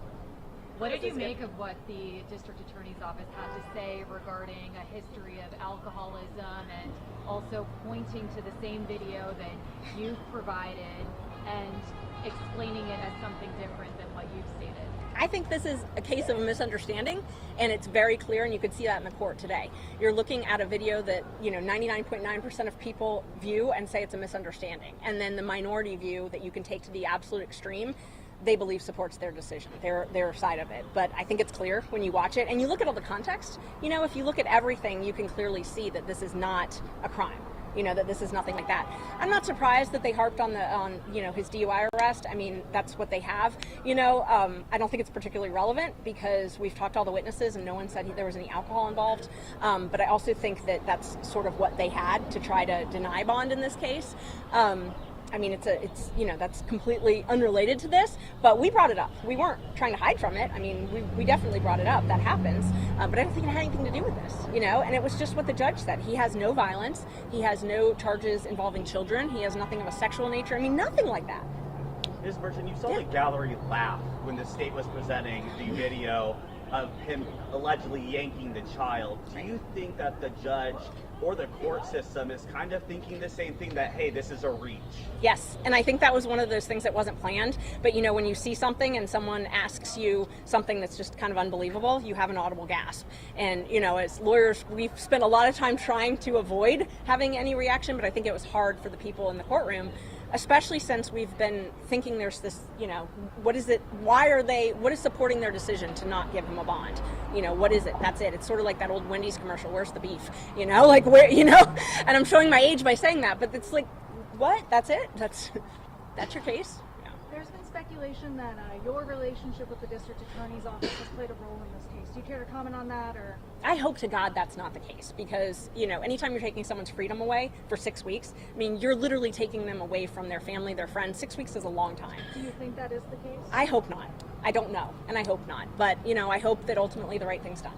What did you make of what the district attorney's office had to say regarding a history of alcoholism and also pointing to the same video that you've provided and explaining it as something different than what you've stated? I think this is a case of a misunderstanding, and it's very clear, and you could see that in the court today. You're looking at a video that 99.9% of people view and say it's a misunderstanding, and then the minority view that you can take to the absolute extreme, they believe supports their decision, their side of it. But I think it's clear when you watch it and you look at all the context. If you look at everything, you can clearly see that this is not a crime. That this is nothing like that. I'm not surprised that they harped on his DUI arrest. I mean, that's what they have. I don't think it's particularly relevant because we've talked to all the witnesses and no one said there was any alcohol involved. But I also think that that's sort of what they had to try to deny bond in this case. I mean, it's that's completely unrelated to this, but we brought it up. We weren't trying to hide from it. I mean, we definitely brought it up. That happens, but I don't think it had anything to do with this, and it was just what the judge said. He has no violence. He has no charges involving children. He has nothing of a sexual nature. I mean, nothing like that. Ms. Burton, you saw the gallery laugh when the state was presenting the video of him allegedly yanking the child. Do you think that the judge or the court system is kind of thinking the same thing, that, hey, this is a reach? Yes, and I think that was one of those things that wasn't planned, but when you see something and someone asks you something that's just kind of unbelievable, you have an audible gasp. And, as lawyers, we've spent a lot of time trying to avoid having any reaction, but I think it was hard for the people in the courtroom, especially since we've been thinking there's this, what is it, what is supporting their decision to not give him a bond? What is it? That's it. It's sort of like that old Wendy's commercial, where's the beef? Like where, and I'm showing my age by saying that, but it's like, what? That's it? That's your case? Yeah. There's been speculation that your relationship with the district attorney's office has played a role in this case. Do you care to comment on that, or? I hope to God that's not the case, because, anytime you're taking someone's freedom away for 6 weeks, I mean, you're literally taking them away from their family, their friends. 6 weeks is a long time. Do you think that is the case? I hope not. I don't know, and I hope not. But, I hope that ultimately the right thing's done.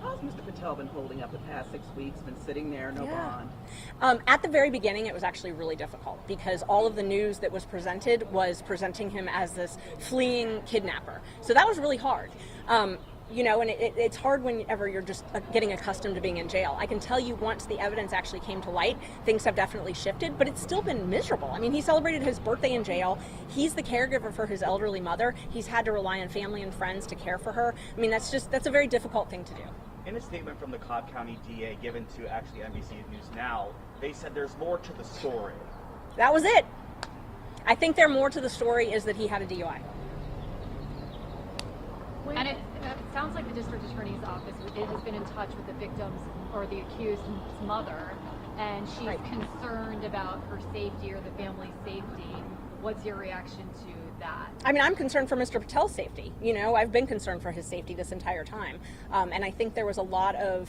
How's Mr. Patel been holding up the past 6 weeks, been sitting there, no bond? At the very beginning, it was actually really difficult because all of the news that was presented was presenting him as this fleeing kidnapper. So that was really hard. And it's hard whenever you're just getting accustomed to being in jail. I can tell you once the evidence actually came to light, things have definitely shifted, but it's still been miserable. I mean, he celebrated his birthday in jail. He's the caregiver for his elderly mother. He's had to rely on family and friends to care for her. I mean, that's a very difficult thing to do. In a statement from the Cobb County DA given to actually NBC News Now, they said there's more to the story. That was it. I think there more to the story is that he had a DUI. And it sounds like the district attorney's office has been in touch with the victim's or the accused's mother, and she's concerned about her safety or the family's safety. What's your reaction to that? I mean, I'm concerned for Mr. Patel's safety. I've been concerned for his safety this entire time, and I think there was a lot of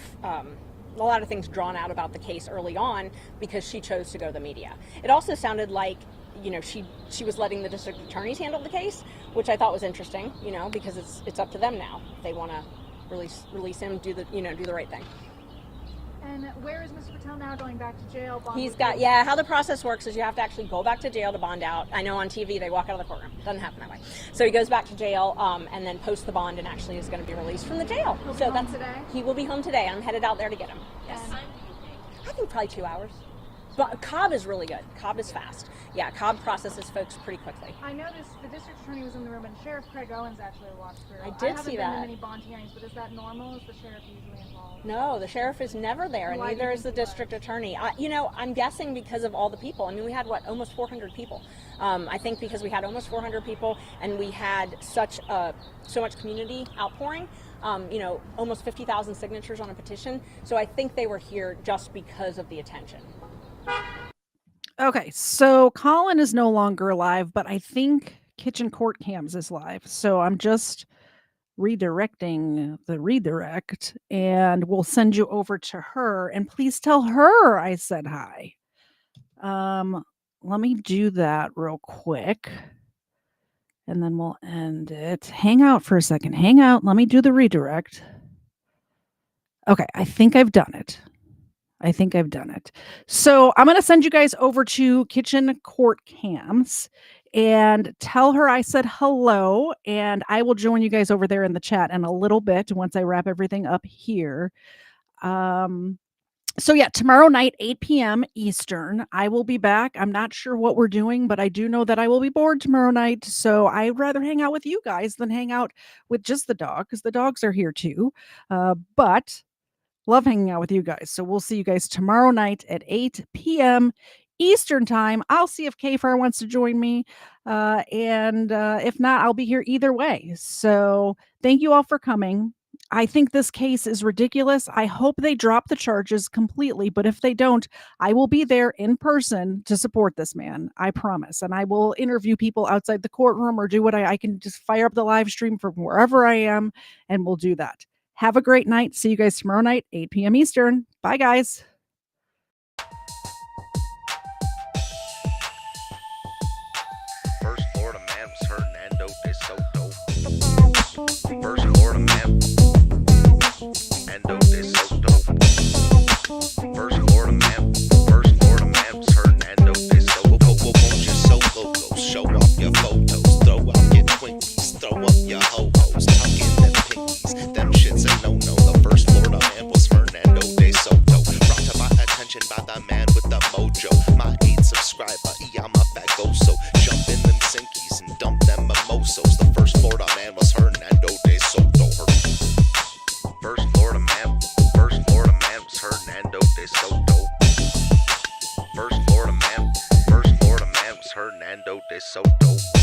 things drawn out about the case early on because she chose to go to the media. It also sounded like she was letting the district attorneys handle the case, which I thought was interesting, because it's up to them now. If they want to release him, do the right thing. And where is Mr. Patel now? Going back to jail? He's got, yeah, how the process works is you have to actually go back to jail to bond out. I know on TV they walk out of the courtroom. It doesn't happen that way. So he goes back to jail and then posts the bond and actually is going to be released from the jail. So that's today? He will be home today. I'm headed out there to get him. Yes. I think probably 2 hours. But Cobb is really good. Cobb is fast. Yeah, Cobb processes folks pretty quickly. I noticed the district attorney was in the room and Sheriff Craig Owens actually walked through. I did see that. haven't been in many bond hearings, but is that normal? Is the sheriff usually involved? No, the sheriff is never there, and neither is the district attorney. I'm guessing because of all the people. I mean, we had, almost 400 people. I think because we had almost 400 people, and we had so much community outpouring, almost 50,000 signatures on a petition. So I think they were here just because of the attention. Okay, so Colin is no longer live, but I think Kitchen Court Cams is live. So I'm just redirecting the redirect, and we'll send you over to her. And please tell her I said hi. Let me do that real quick, and then we'll end it. Hang out for a second. Hang out. Let me do the redirect. Okay, I think I've done it. So I'm going to send you guys over to Kitchen Court Cams and tell her I said hello, and I will join you guys over there in the chat in a little bit once I wrap everything up here. So yeah, tomorrow night, 8 p.m. Eastern, I will be back. I'm not sure what we're doing, but I do know that I will be bored tomorrow night. So I'd rather hang out with you guys than hang out with just the dog, because the dogs are here too. But love hanging out with you guys. So we'll see you guys tomorrow night at 8 p.m. Eastern time. I'll see if Kfar wants to join me. And if not, I'll be here either way. So thank you all for coming. I think this case is ridiculous. I hope they drop the charges completely. But if they don't, I will be there in person to support this man. I promise. And I will interview people outside the courtroom or do what I can, just fire up the live stream from wherever I am, and we'll do that. Have a great night. See you guys tomorrow night, 8 p.m. Eastern. Bye, guys. First Florida man was Hernando de Soto. First Florida man, Hernando de Soto. First Florida man was Hernando de Soto. Won't you so loco? Show off your photos, throw out your Twinkies, throw up your ho-hos, tuck in them pinkies. Them shit's a no-no. The first Florida man was Hernando de Soto. Brought to my attention by the man with the mojo. My 8 subscriber, I'm a fagoso. Jump in them sinkies and dump them mimosos. The first Florida man was Hernando de Soto. First Florida man was Hernando de Soto. First Florida man was Hernando de Soto.